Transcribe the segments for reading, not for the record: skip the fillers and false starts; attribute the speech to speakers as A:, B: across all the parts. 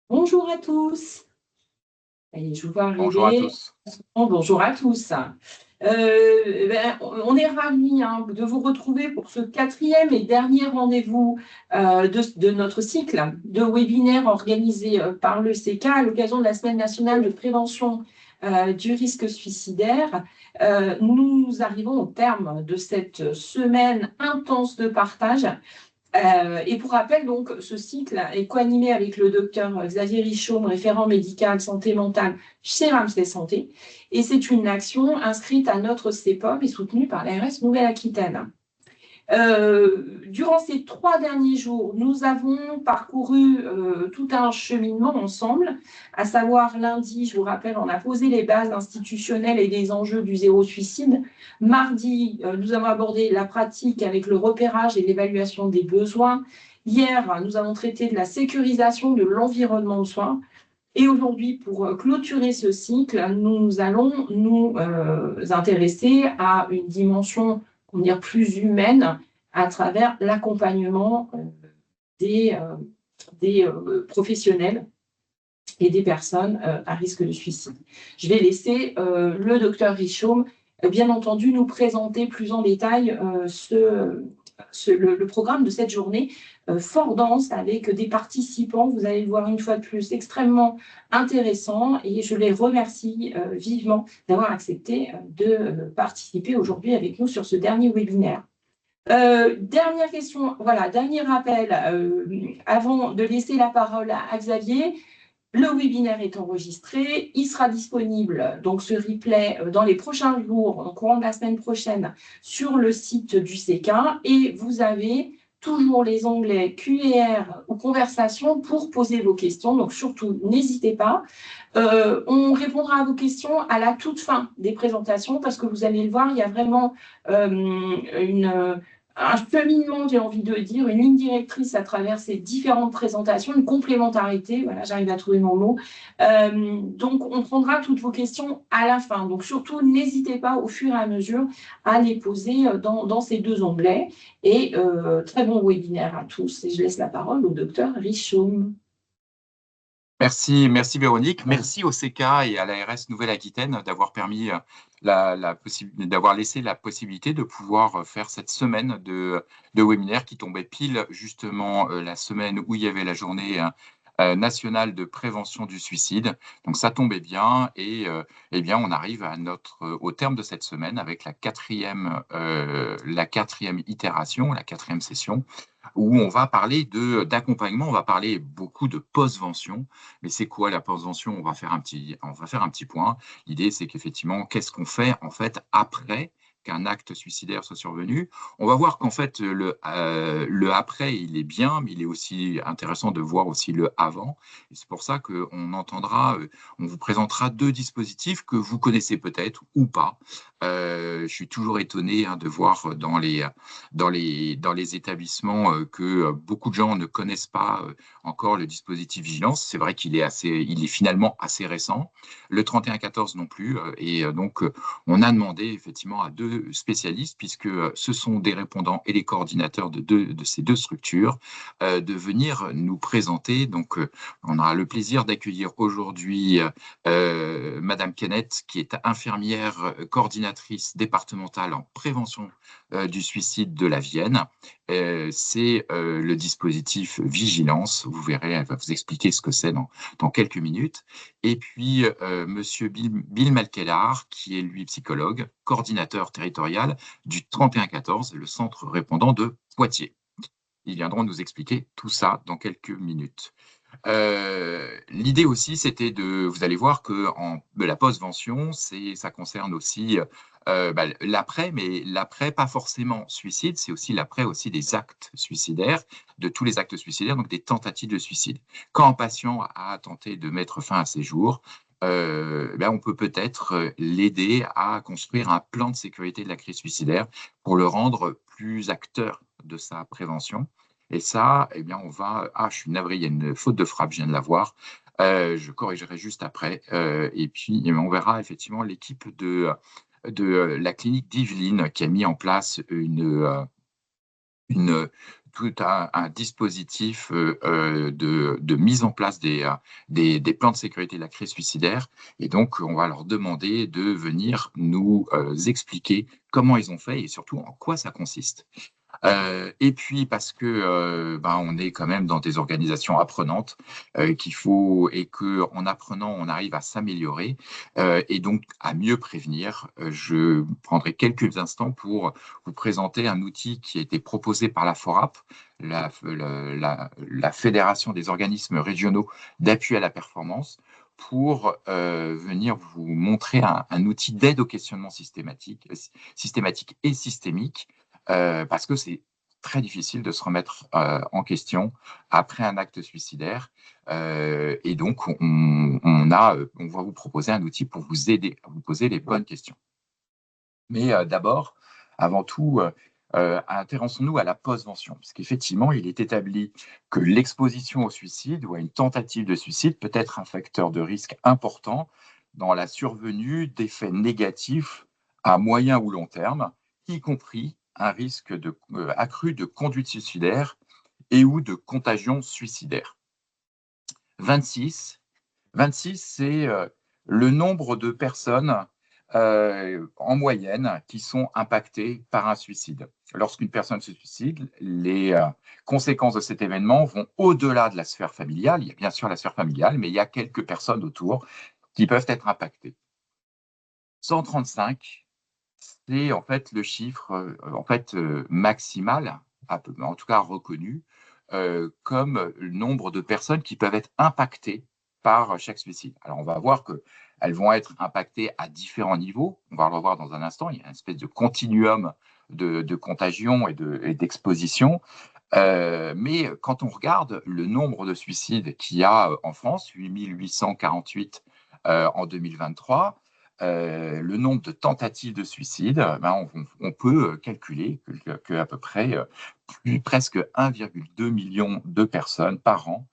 A: Bonjour à tous. Allez, je vous vois
B: Bonjour à
A: arriver.
B: tous.
A: Bonjour à tous. On est ravis de vous retrouver pour ce quatrième et dernier rendez-vous de notre cycle de webinaires organisé par le CK à l'occasion de la Semaine nationale de prévention du risque suicidaire. Nous arrivons au terme de cette semaine intense de partage. Et pour rappel, donc, ce cycle est co-animé avec le docteur Xavier Richaud, référent médical santé mentale chez Ramsay Santé. Et c'est une action inscrite à notre CEPOM et soutenue par l'ARS Nouvelle-Aquitaine. Durant ces 3 derniers jours, nous avons parcouru tout un cheminement ensemble, à savoir lundi, je vous rappelle, on a posé les bases institutionnelles et des enjeux du zéro suicide. Mardi, nous avons abordé la pratique avec le repérage et l'évaluation des besoins. Hier, nous avons traité de la sécurisation de l'environnement de soins. Et aujourd'hui, pour clôturer ce cycle, nous allons nous intéresser à une dimension, on va dire, plus humaine à travers l'accompagnement des professionnels et des personnes à risque de suicide. Je vais laisser le docteur Richaud, bien entendu, nous présenter plus en détail le programme de cette journée fort dense avec des participants, vous allez le voir une fois de plus, extrêmement intéressants et je les remercie vivement d'avoir accepté de participer aujourd'hui avec nous sur ce dernier webinaire. Dernière question, voilà, dernier rappel, avant de laisser la parole à Xavier. Le webinaire est enregistré, il sera disponible, donc ce replay, dans les prochains jours, au courant de la semaine prochaine, sur le site du CK et vous avez toujours les onglets Q&R ou conversation pour poser vos questions, donc surtout n'hésitez pas. On répondra à vos questions à la toute fin des présentations parce que vous allez le voir, il y a vraiment un cheminement, j'ai envie de dire, une ligne directrice à travers ces différentes présentations, une complémentarité, voilà, j'arrive à trouver mon mot. Donc, on prendra toutes vos questions à la fin. Donc, surtout, n'hésitez pas au fur et à mesure à les poser dans ces deux onglets. Et très bon webinaire à tous. Et je laisse la parole au docteur Richaud.
B: Merci Véronique. Merci au CK et à l'ARS Nouvelle-Aquitaine d'avoir permis d'avoir laissé la possibilité de pouvoir faire cette semaine de webinaire qui tombait pile justement la semaine où il y avait la journée nationale de prévention du suicide. Donc ça tombait bien et eh bien on arrive au terme de cette semaine avec la quatrième itération, la quatrième session où on va parler d'accompagnement, on va parler beaucoup de postvention. Mais c'est quoi la postvention? On va faire un petit point. L'idée, c'est qu'effectivement, qu'est-ce qu'on fait en fait après qu'un acte suicidaire soit survenu? On va voir qu'en fait, le après, il est bien, mais il est aussi intéressant de voir aussi le avant. Et c'est pour ça on vous présentera deux dispositifs que vous connaissez peut-être ou pas. Je suis toujours étonné de voir dans les établissements que beaucoup de gens ne connaissent pas encore le dispositif vigilance. C'est vrai il est finalement assez récent. Le 3114 non plus. Donc, on a demandé effectivement à deux spécialistes, puisque ce sont des répondants et les coordinateurs de ces deux structures, de venir nous présenter. Donc, on aura le plaisir d'accueillir aujourd'hui Madame Kenneth, qui est infirmière coordinatrice départementale en prévention du suicide de la Vienne. C'est le dispositif Vigilance. Vous verrez, elle va vous expliquer ce que c'est dans quelques minutes. Et puis, Monsieur Bill Malkellar, qui est lui psychologue, coordinateur territorial du 3114, le centre répondant de Poitiers. Ils viendront nous expliquer tout ça dans quelques minutes. L'idée aussi, c'était vous allez voir que la postvention, ça concerne aussi l'après, mais l'après pas forcément suicide, c'est aussi l'après aussi des actes suicidaires, de tous les actes suicidaires, donc des tentatives de suicide. Quand un patient a tenté de mettre fin à ses jours, on peut peut-être l'aider à construire un plan de sécurité de la crise suicidaire pour le rendre plus acteur de sa prévention. Et ça, eh bien, je suis navré, il y a une faute de frappe, je viens de la voir. Je corrigerai juste après. Et puis, on verra effectivement l'équipe de la clinique d'Yvelines qui a mis en place tout un dispositif de mise en place des plans de sécurité de la crise suicidaire. Et donc, on va leur demander de venir nous expliquer comment ils ont fait et surtout en quoi ça consiste. Et puis parce que on est quand même dans des organisations apprenantes qu'il faut et que en apprenant on arrive à s'améliorer et donc à mieux prévenir. Je prendrai quelques instants pour vous présenter un outil qui a été proposé par la FORAP, la Fédération des organismes régionaux d'appui à la performance, pour venir vous montrer un outil d'aide au questionnement systématique et systémique. Parce que c'est très difficile de se remettre en question après un acte suicidaire. Et donc, on va vous proposer un outil pour vous aider à vous poser les bonnes questions. Mais d'abord, avant tout, intéressons-nous à la postvention, parce qu'effectivement, il est établi que l'exposition au suicide ou à une tentative de suicide peut être un facteur de risque important dans la survenue d'effets négatifs à moyen ou long terme, y compris un risque accru de conduite suicidaire et ou de contagion suicidaire. 26, c'est le nombre de personnes en moyenne qui sont impactées par un suicide. Lorsqu'une personne se suicide, les conséquences de cet événement vont au-delà de la sphère familiale. Il y a bien sûr la sphère familiale, mais il y a quelques personnes autour qui peuvent être impactées. 135, c'est en fait le chiffre maximal, en tout cas reconnu, comme le nombre de personnes qui peuvent être impactées par chaque suicide. Alors, on va voir qu'elles vont être impactées à différents niveaux. On va le revoir dans un instant. Il y a une espèce de continuum de contagion et d'exposition. Mais quand on regarde le nombre de suicides qu'il y a en France, 8 848 en 2023, le nombre de tentatives de suicide, on peut calculer qu'à peu près presque 1,2 million de personnes par an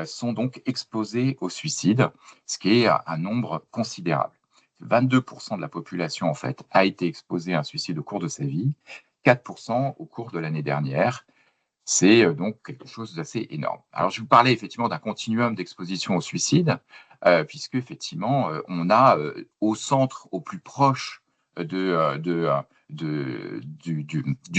B: sont donc exposées au suicide, ce qui est un nombre considérable. 22% de la population, en fait, a été exposée à un suicide au cours de sa vie, 4% au cours de l'année dernière. C'est donc quelque chose d'assez énorme. Alors, je vous parlais effectivement d'un continuum d'exposition au suicide, puisque effectivement, on a au centre, au plus proche du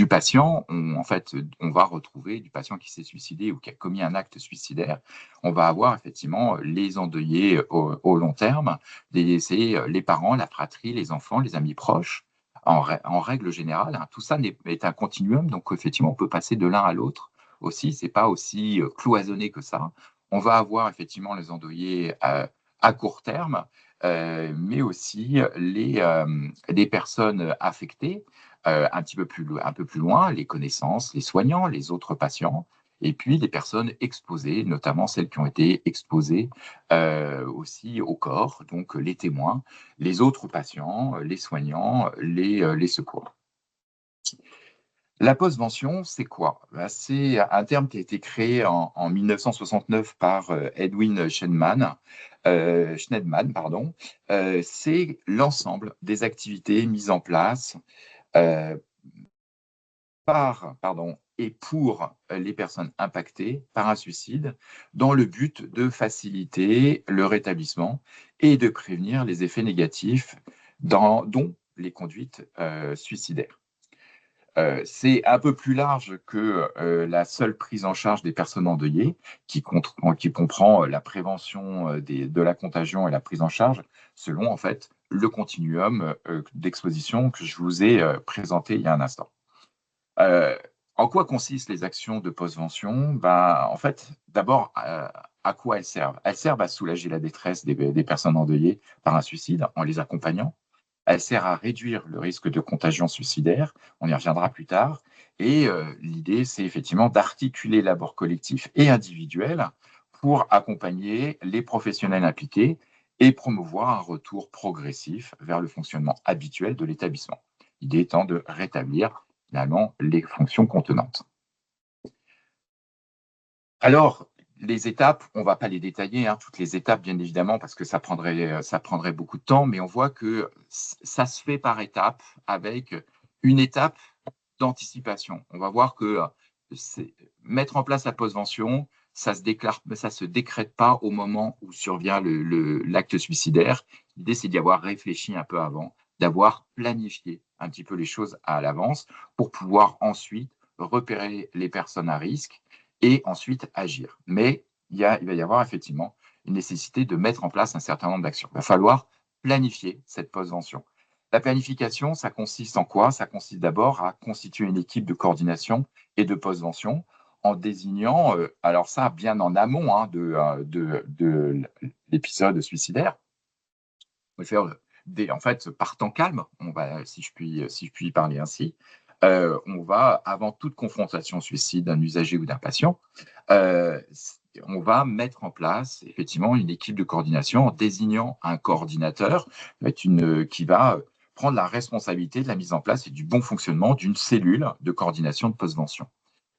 B: patient, on va retrouver du patient qui s'est suicidé ou qui a commis un acte suicidaire. On va avoir effectivement les endeuillés au long terme, c'est les parents, la fratrie, les enfants, les amis proches. En règle générale, hein, tout ça est un continuum, donc effectivement, on peut passer de l'un à l'autre aussi. C'est pas aussi cloisonné que ça. On va avoir effectivement les endeuillés à court terme, mais aussi les personnes affectées un peu plus loin, les connaissances, les soignants, les autres patients, et puis les personnes exposées, notamment celles qui ont été exposées aussi au corps, donc les témoins, les autres patients, les soignants, les secours. La postvention, c'est quoi? C'est un terme qui a été créé en 1969 par Edwin Schneidman. C'est l'ensemble des activités mises en place par et pour les personnes impactées par un suicide dans le but de faciliter le rétablissement et de prévenir les effets négatifs dont les conduites suicidaires. C'est un peu plus large que la seule prise en charge des personnes endeuillées, qui comprend la prévention de la contagion et la prise en charge selon en fait le continuum d'exposition que je vous ai présenté il y a un instant. En quoi consistent les actions de postvention? En fait, d'abord, à quoi elles servent? Elles servent à soulager la détresse des personnes endeuillées par un suicide en les accompagnant. Elle sert à réduire le risque de contagion suicidaire, on y reviendra plus tard. Et l'idée, c'est effectivement d'articuler l'abord collectif et individuel pour accompagner les professionnels impliqués et promouvoir un retour progressif vers le fonctionnement habituel de l'établissement. L'idée étant de rétablir finalement les fonctions contenantes. Alors, les étapes, on ne va pas les détailler, hein, toutes les étapes, bien évidemment, parce que ça prendrait beaucoup de temps, mais on voit que ça se fait par étapes, avec une étape d'anticipation. On va voir que mettre en place la postvention, ça se décrète pas au moment où survient l'acte suicidaire. L'idée, c'est d'y avoir réfléchi un peu avant, d'avoir planifié un petit peu les choses à l'avance pour pouvoir ensuite repérer les personnes à risque et ensuite agir. Mais il va y avoir effectivement une nécessité de mettre en place un certain nombre d'actions. Il va falloir planifier cette postvention. La planification, ça consiste en quoi? Ça consiste d'abord à constituer une équipe de coordination et de postvention en désignant, alors ça bien en amont de l'épisode suicidaire, on va faire en fait par temps calme, si je puis parler ainsi, on va, avant toute confrontation suicide d'un usager ou d'un patient, on va mettre en place effectivement une équipe de coordination en désignant un coordinateur qui va prendre la responsabilité de la mise en place et du bon fonctionnement d'une cellule de coordination de postvention.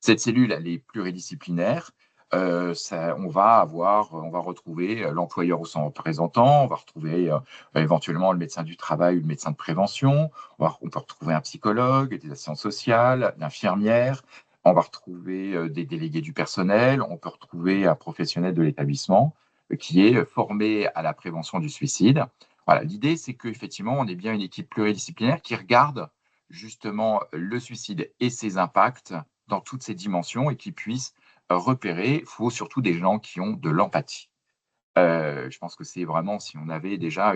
B: Cette cellule, elle est pluridisciplinaire. On va retrouver l'employeur ou son représentant, on va retrouver éventuellement le médecin du travail ou le médecin de prévention, on peut retrouver un psychologue, des assistantes sociales, l'infirmière, on va retrouver des délégués du personnel, on peut retrouver un professionnel de l'établissement qui est formé à la prévention du suicide. Voilà, l'idée, c'est qu'effectivement, on est bien une équipe pluridisciplinaire qui regarde justement le suicide et ses impacts dans toutes ces dimensions et qui puisse repérer. Il faut surtout des gens qui ont de l'empathie. Je pense que c'est vraiment, si on avait déjà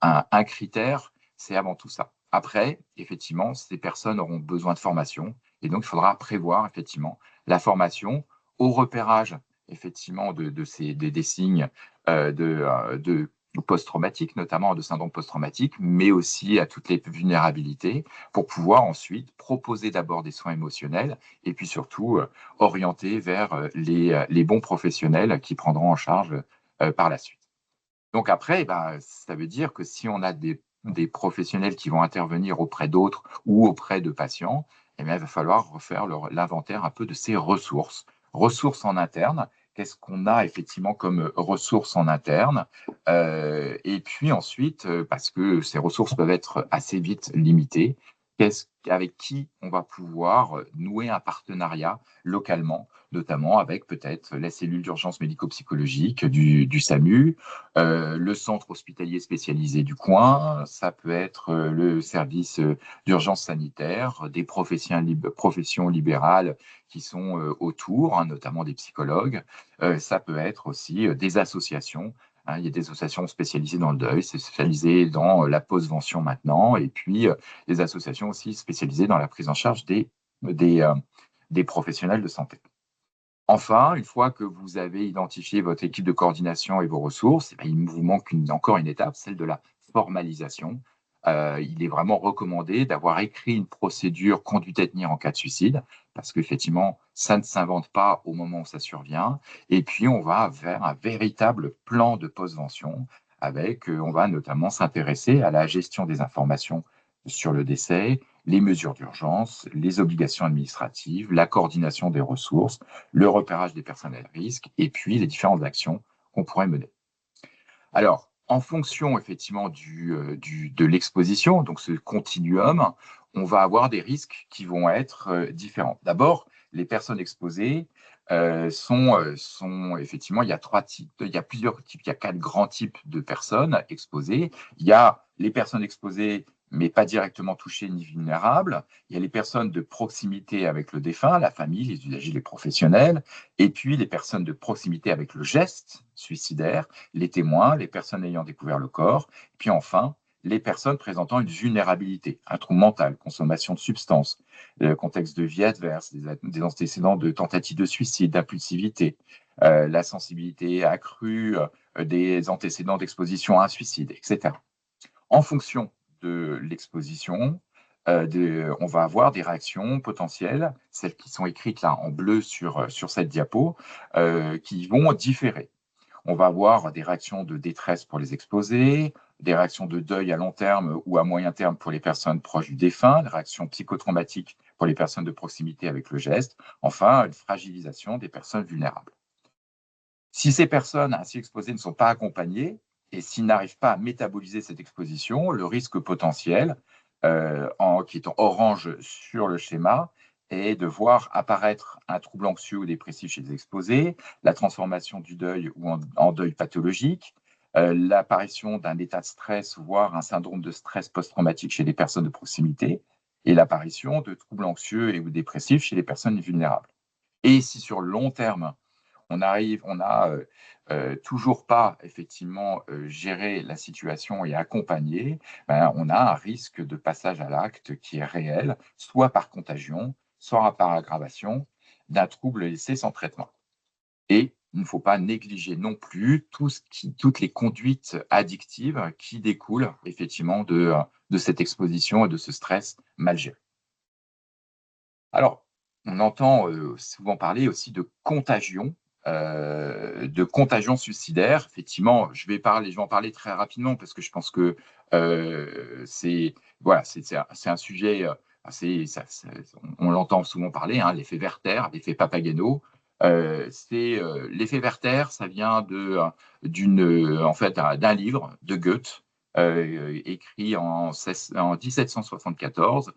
B: un critère, c'est avant tout ça. Après, effectivement, ces personnes auront besoin de formation et donc il faudra prévoir effectivement la formation au repérage effectivement des signes de post-traumatiques, notamment de syndrome post-traumatique, mais aussi à toutes les vulnérabilités pour pouvoir ensuite proposer d'abord des soins émotionnels et puis surtout orienter vers les bons professionnels qui prendront en charge par la suite. Donc après, ça veut dire que si on a des professionnels qui vont intervenir auprès d'autres ou auprès de patients, il va falloir refaire l'inventaire un peu de ces ressources. Ressources en interne, qu'est-ce qu'on a effectivement comme ressources en interne? Et puis ensuite, parce que ces ressources peuvent être assez vite limitées, avec qui on va pouvoir nouer un partenariat localement, notamment avec peut-être la cellule d'urgence médico-psychologique du SAMU, le centre hospitalier spécialisé du coin, ça peut être le service d'urgence sanitaire, des professions libérales qui sont autour, notamment des psychologues. Ça peut être aussi des associations. Il y a des associations spécialisées dans le deuil, spécialisées dans la postvention maintenant, et puis des associations aussi spécialisées dans la prise en charge des professionnels de santé. Enfin, une fois que vous avez identifié votre équipe de coordination et vos ressources, il vous manque encore une étape, celle de la formalisation. Il est vraiment recommandé d'avoir écrit une procédure conduite à tenir en cas de suicide, parce qu'effectivement, ça ne s'invente pas au moment où ça survient. Et puis, on va vers un véritable plan de postvention, on va notamment s'intéresser à la gestion des informations sur le décès, les mesures d'urgence, les obligations administratives, la coordination des ressources, le repérage des personnes à risque, et puis les différentes actions qu'on pourrait mener. Alors, en fonction effectivement de l'exposition, donc ce continuum, on va avoir des risques qui vont être différents. D'abord, les personnes exposées sont effectivement, il y a plusieurs types, il y a 4 grands types de personnes exposées. Il y a les personnes exposées mais pas directement touchées ni vulnérables. Il y a les personnes de proximité avec le défunt, la famille, les usagers, les professionnels, et puis les personnes de proximité avec le geste suicidaire, les témoins, les personnes ayant découvert le corps, et puis enfin, les personnes présentant une vulnérabilité, un trouble mental, consommation de substances, contexte de vie adverse, des antécédents de tentative de suicide, d'impulsivité, la sensibilité accrue, des antécédents d'exposition à un suicide, etc. En fonction de l'exposition, on va avoir des réactions potentielles, celles qui sont écrites là en bleu sur cette diapo, qui vont différer. On va avoir des réactions de détresse pour les exposés, des réactions de deuil à long terme ou à moyen terme pour les personnes proches du défunt, des réactions psychotraumatiques pour les personnes de proximité avec le geste, enfin, une fragilisation des personnes vulnérables. Si ces personnes ainsi exposées ne sont pas accompagnées et s'ils n'arrivent pas à métaboliser cette exposition, le risque potentiel qui est en orange sur le schéma, est de voir apparaître un trouble anxieux ou dépressif chez les exposés, la transformation du deuil ou en deuil pathologique, l'apparition d'un état de stress, voire un syndrome de stress post-traumatique chez les personnes de proximité, et l'apparition de troubles anxieux et ou dépressifs chez les personnes vulnérables. Et si sur le long terme, on n'a toujours pas effectivement géré la situation et accompagné, ben, on a un risque de passage à l'acte qui est réel, soit par contagion, soit par aggravation d'un trouble laissé sans traitement. Et il ne faut pas négliger non plus toutes les conduites addictives qui découlent effectivement de cette exposition et de ce stress mal géré. Alors, on entend souvent parler aussi de contagion suicidaire. Effectivement, je vais en parler très rapidement parce que je pense que c'est un sujet assez, on l'entend souvent parler, hein, l'effet Werther, l'effet Papageno. L'effet Werther, ça vient en fait, d'un livre de Goethe, écrit en 1774,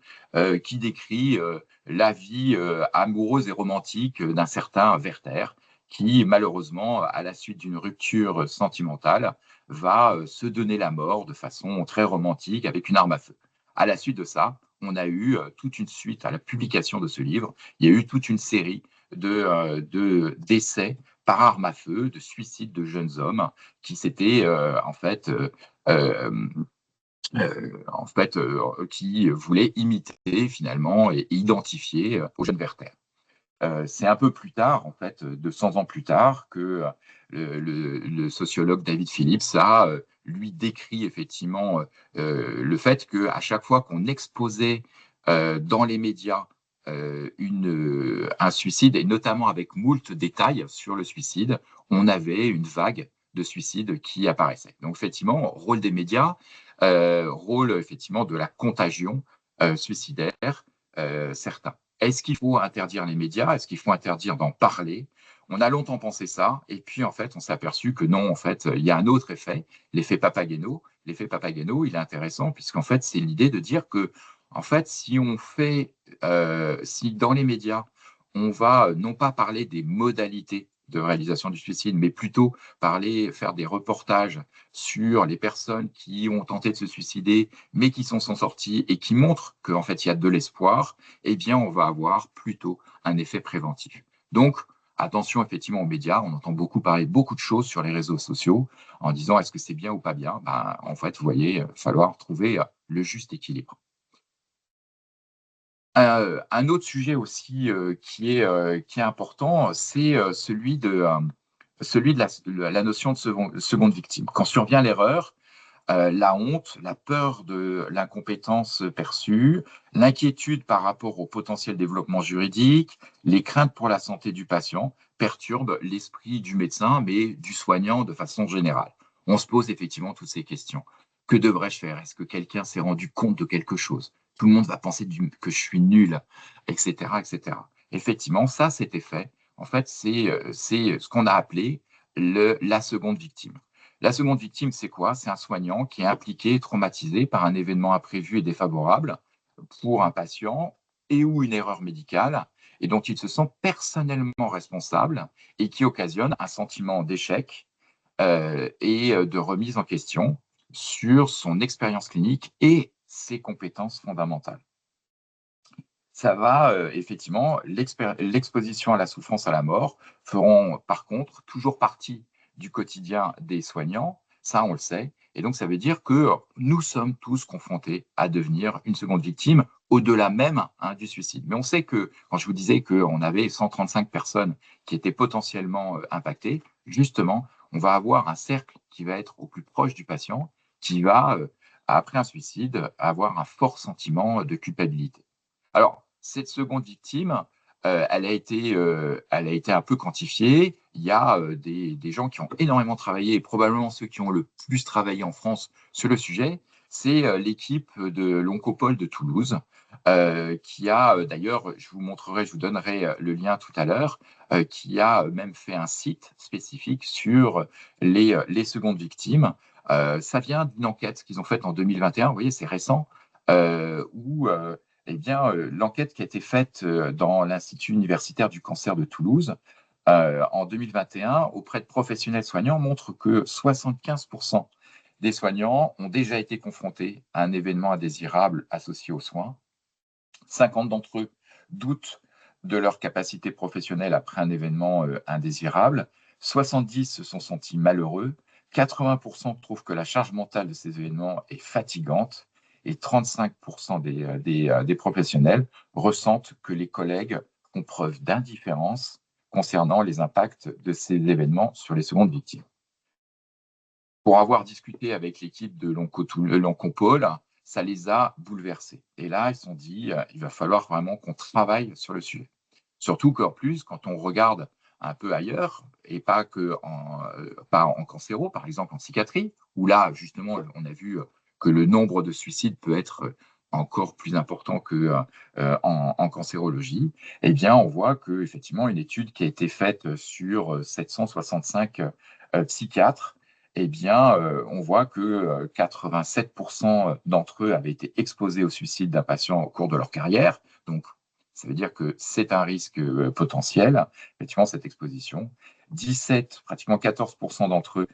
B: qui décrit la vie amoureuse et romantique d'un certain Werther, qui malheureusement, à la suite d'une rupture sentimentale, va se donner la mort de façon très romantique avec une arme à feu. À la suite de ça, on a eu toute une suite à la publication de ce livre, il y a eu toute une série d'essais par arme à feu, de suicides de jeunes hommes qui s'étaient qui voulaient imiter finalement et identifier au jeune Werther. C'est un peu plus tard, en fait, 200 ans plus tard, que le sociologue David Phillips a lui décrit effectivement le fait qu'à chaque fois qu'on exposait dans les médias un suicide, et notamment avec moult détails sur le suicide, on avait une vague de suicides qui apparaissait. Donc effectivement, rôle des médias, rôle effectivement de la contagion suicidaire certain. Est-ce qu'il faut interdire les médias? Est-ce qu'il faut interdire d'en parler? On a longtemps pensé ça, et puis en fait, on s'est aperçu que non, en fait, il y a un autre effet, l'effet Papageno. L'effet Papageno, il est intéressant, puisqu'en fait, c'est l'idée de dire que, en fait, si dans les médias, on va non pas parler des modalités de réalisation du suicide, mais plutôt faire des reportages sur les personnes qui ont tenté de se suicider, mais qui s'en sont sorties et qui montrent qu'en fait, il y a de l'espoir, eh bien, on va avoir plutôt un effet préventif. Donc, attention effectivement aux médias, on entend parler beaucoup de choses sur les réseaux sociaux en disant est-ce que c'est bien ou pas bien? Ben, en fait, vous voyez, il va falloir trouver le juste équilibre. Un autre sujet aussi qui est important, c'est celui de la notion de seconde victime. Quand survient l'erreur, la honte, la peur de l'incompétence perçue, l'inquiétude par rapport au potentiel développement juridique, les craintes pour la santé du patient perturbent l'esprit du médecin, mais du soignant de façon générale. On se pose effectivement toutes ces questions. Que devrais-je faire? Est-ce que quelqu'un s'est rendu compte de quelque chose? Tout le monde va penser que je suis nul, etc., etc. Effectivement, ça, c'était fait. En fait, c'est ce qu'on a appelé la seconde victime. La seconde victime, c'est quoi? C'est un soignant qui est impliqué, traumatisé par un événement imprévu et défavorable pour un patient et ou une erreur médicale, et dont il se sent personnellement responsable et qui occasionne un sentiment d'échec et de remise en question sur son expérience clinique et ses compétences fondamentales. Ça va, effectivement, l'exposition à la souffrance, à la mort, feront par contre toujours partie du quotidien des soignants, ça on le sait, et donc ça veut dire que nous sommes tous confrontés à devenir une seconde victime, au-delà même du suicide. Mais on sait que, quand je vous disais qu'on avait 135 personnes qui étaient potentiellement impactées, justement, on va avoir un cercle qui va être au plus proche du patient, qui va, après un suicide, avoir un fort sentiment de culpabilité. Alors, cette seconde victime, elle a été un peu quantifiée. Il y a des gens qui ont énormément travaillé, et probablement ceux qui ont le plus travaillé en France sur le sujet. C'est l'équipe de l'Oncopole de Toulouse, qui a d'ailleurs, je vous donnerai le lien tout à l'heure, qui a même fait un site spécifique sur les secondes victimes. Ça vient d'une enquête qu'ils ont faite en 2021, vous voyez, c'est récent, où l'enquête qui a été faite dans l'Institut universitaire du cancer de Toulouse en 2021 auprès de professionnels soignants montre que 75% des soignants ont déjà été confrontés à un événement indésirable associé aux soins. 50 d'entre eux doutent de leur capacité professionnelle après un événement indésirable. 70 se sont sentis malheureux. 80% trouvent que la charge mentale de ces événements est fatigante. Et 35% des professionnels ressentent que les collègues font preuve d'indifférence concernant les impacts de ces événements sur les secondes victimes. Pour avoir discuté avec l'équipe de l'Oncopole, ça les a bouleversés. Et là, ils se sont dit, il va falloir vraiment qu'on travaille sur le sujet. Surtout qu'en plus, quand on regarde un peu ailleurs, et pas en cancéro, par exemple en psychiatrie, où là, justement, on a vu que le nombre de suicides peut être encore plus important qu'en cancérologie, eh bien, on voit qu'effectivement, une étude qui a été faite sur 765 psychiatres, eh bien, on voit que 87% d'entre eux avaient été exposés au suicide d'un patient au cours de leur carrière. Donc, ça veut dire que c'est un risque potentiel, effectivement, cette exposition. 17, pratiquement 14% d'entre eux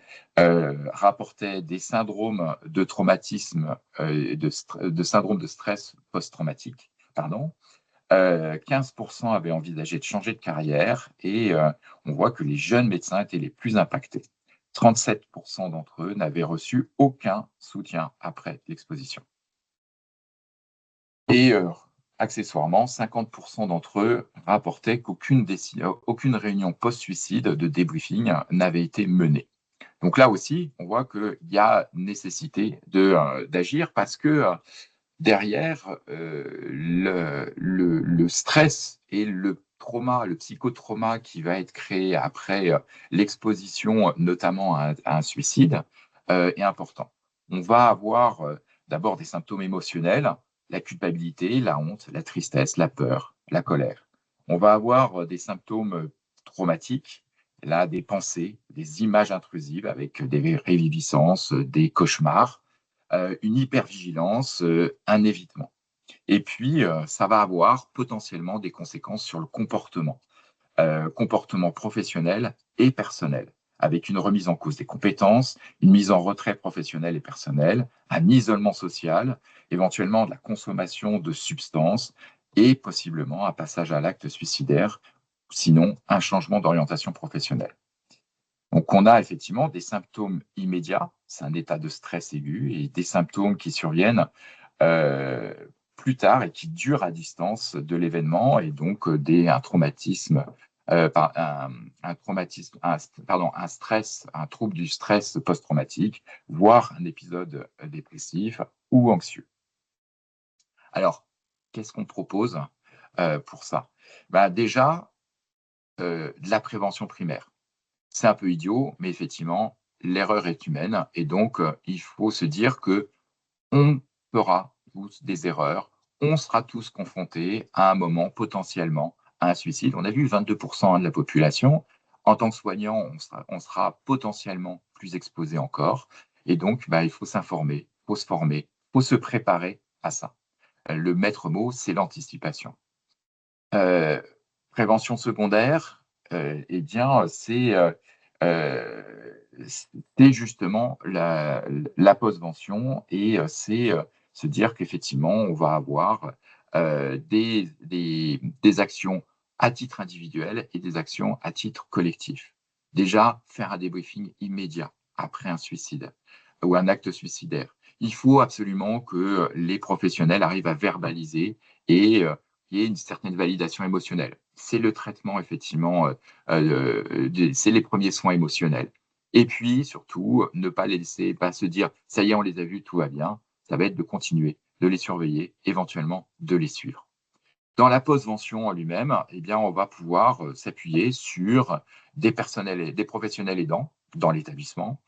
B: rapportaient des syndromes de traumatisme, de syndrome de stress post-traumatique, pardon. 15% avaient envisagé de changer de carrière et on voit que les jeunes médecins étaient les plus impactés. 37% d'entre eux n'avaient reçu aucun soutien après l'exposition. Et accessoirement, 50% d'entre eux rapportaient qu'aucune réunion post-suicide de débriefing n'avait été menée. Donc là aussi, on voit qu'il y a nécessité d'agir parce que derrière, le stress et le trauma, le psychotrauma qui va être créé après l'exposition, notamment à un suicide, est important. On va avoir d'abord des symptômes émotionnels, la culpabilité, la honte, la tristesse, la peur, la colère. On va avoir des symptômes traumatiques, là, des pensées, des images intrusives avec des réviviscences, des cauchemars, une hypervigilance, un évitement. Et puis, ça va avoir potentiellement des conséquences sur le comportement professionnel et personnel, avec une remise en cause des compétences, une mise en retrait professionnel et personnel, un isolement social, éventuellement de la consommation de substances et possiblement un passage à l'acte suicidaire, sinon un changement d'orientation professionnelle. Donc, on a effectivement des symptômes immédiats, c'est un état de stress aigu, et des symptômes qui surviennent plus tard et qui durent à distance de l'événement, et donc un traumatisme, un stress, un trouble du stress post-traumatique, voire un épisode dépressif ou anxieux. Alors, qu'est-ce qu'on propose pour ça? Déjà, de la prévention primaire. C'est un peu idiot, mais effectivement, l'erreur est humaine et donc il faut se dire qu'on fera tous des erreurs, on sera tous confrontés à un moment potentiellement à un suicide. On a vu 22% de la population. En tant que soignant, on sera potentiellement plus exposé encore et donc il faut s'informer, il faut se former, il faut se préparer à ça. Le maître mot, c'est l'anticipation. Prévention secondaire, eh bien, c'est justement la postvention et c'est se dire qu'effectivement, on va avoir des actions à titre individuel et des actions à titre collectif. Déjà, faire un débriefing immédiat après un suicide ou un acte suicidaire. Il faut absolument que les professionnels arrivent à verbaliser et qu'il y ait une certaine validation émotionnelle. C'est le traitement, effectivement, c'est les premiers soins émotionnels. Et puis, surtout, ne pas se dire, ça y est, on les a vus, tout va bien. Ça va être de continuer, de les surveiller, éventuellement de les suivre. Dans la postvention en lui-même, eh bien, on va pouvoir s'appuyer sur des professionnels aidants dans l'établissement,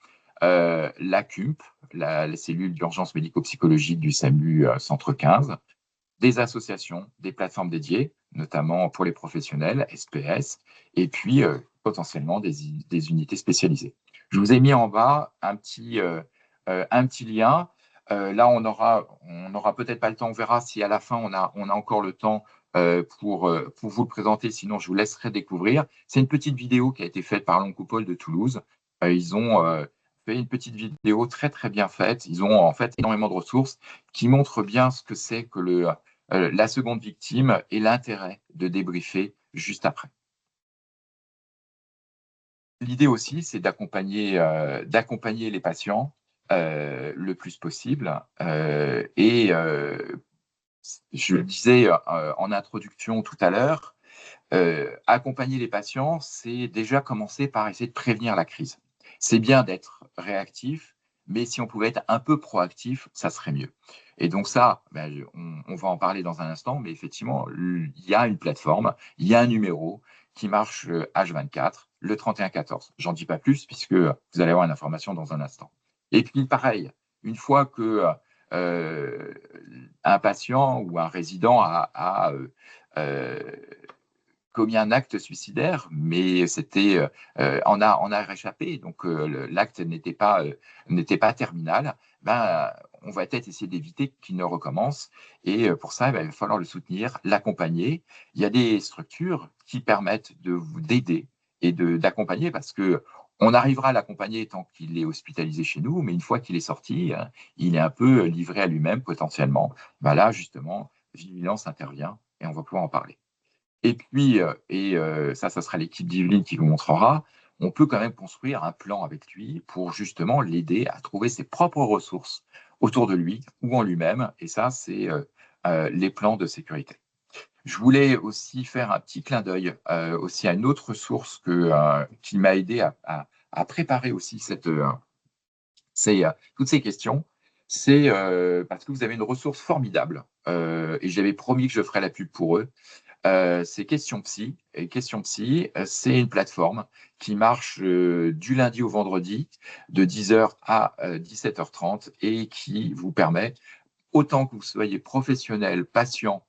B: la CUMP, la cellule d'urgence médico-psychologique du SAMU Centre 15, des associations, des plateformes dédiées, notamment pour les professionnels, SPS, et puis potentiellement des unités spécialisées. Je vous ai mis en bas un petit lien Là, on aura peut-être pas le temps, on verra si à la fin, on a encore le temps pour vous le présenter, sinon je vous laisserai découvrir. C'est une petite vidéo qui a été faite par l'Oncoupole de Toulouse. Ils ont fait une petite vidéo très, très bien faite. Ils ont en fait énormément de ressources qui montrent bien ce que c'est que la seconde victime et l'intérêt de débriefer juste après. L'idée aussi, c'est d'accompagner les patients le plus possible. Je le disais en introduction tout à l'heure, accompagner les patients, c'est déjà commencer par essayer de prévenir la crise. C'est bien d'être réactif, mais si on pouvait être un peu proactif, ça serait mieux. Et donc ça, ben, on va en parler dans un instant, mais effectivement, il y a une plateforme, il y a un numéro qui marche H24, le 3114. J'en dis pas plus puisque vous allez avoir une information dans un instant. Et puis pareil, une fois que un patient ou un résident a commis un acte suicidaire, mais on a réchappé, donc l'acte n'était pas terminal, ben, on va peut-être essayer d'éviter qu'il ne recommence. Et pour ça, ben, il va falloir le soutenir, l'accompagner. Il y a des structures qui permettent d'aider et d'accompagner parce que on arrivera à l'accompagner tant qu'il est hospitalisé chez nous, mais une fois qu'il est sorti, il est un peu livré à lui-même potentiellement. Ben là, justement, Vigilance intervient et on va pouvoir en parler. Et puis, ça sera l'équipe d'Yveline qui vous montrera, on peut quand même construire un plan avec lui pour justement l'aider à trouver ses propres ressources autour de lui ou en lui-même. Et ça, c'est les plans de sécurité. Je voulais aussi faire un petit clin d'œil aussi à une autre source qui m'a aidé à préparer aussi toutes ces questions. C'est parce que vous avez une ressource formidable et j'avais promis que je ferais la pub pour eux. C'est Question Psy. Et Question Psy, c'est une plateforme qui marche du lundi au vendredi de 10h à 17h30 et qui vous permet, autant que vous soyez professionnel, patient,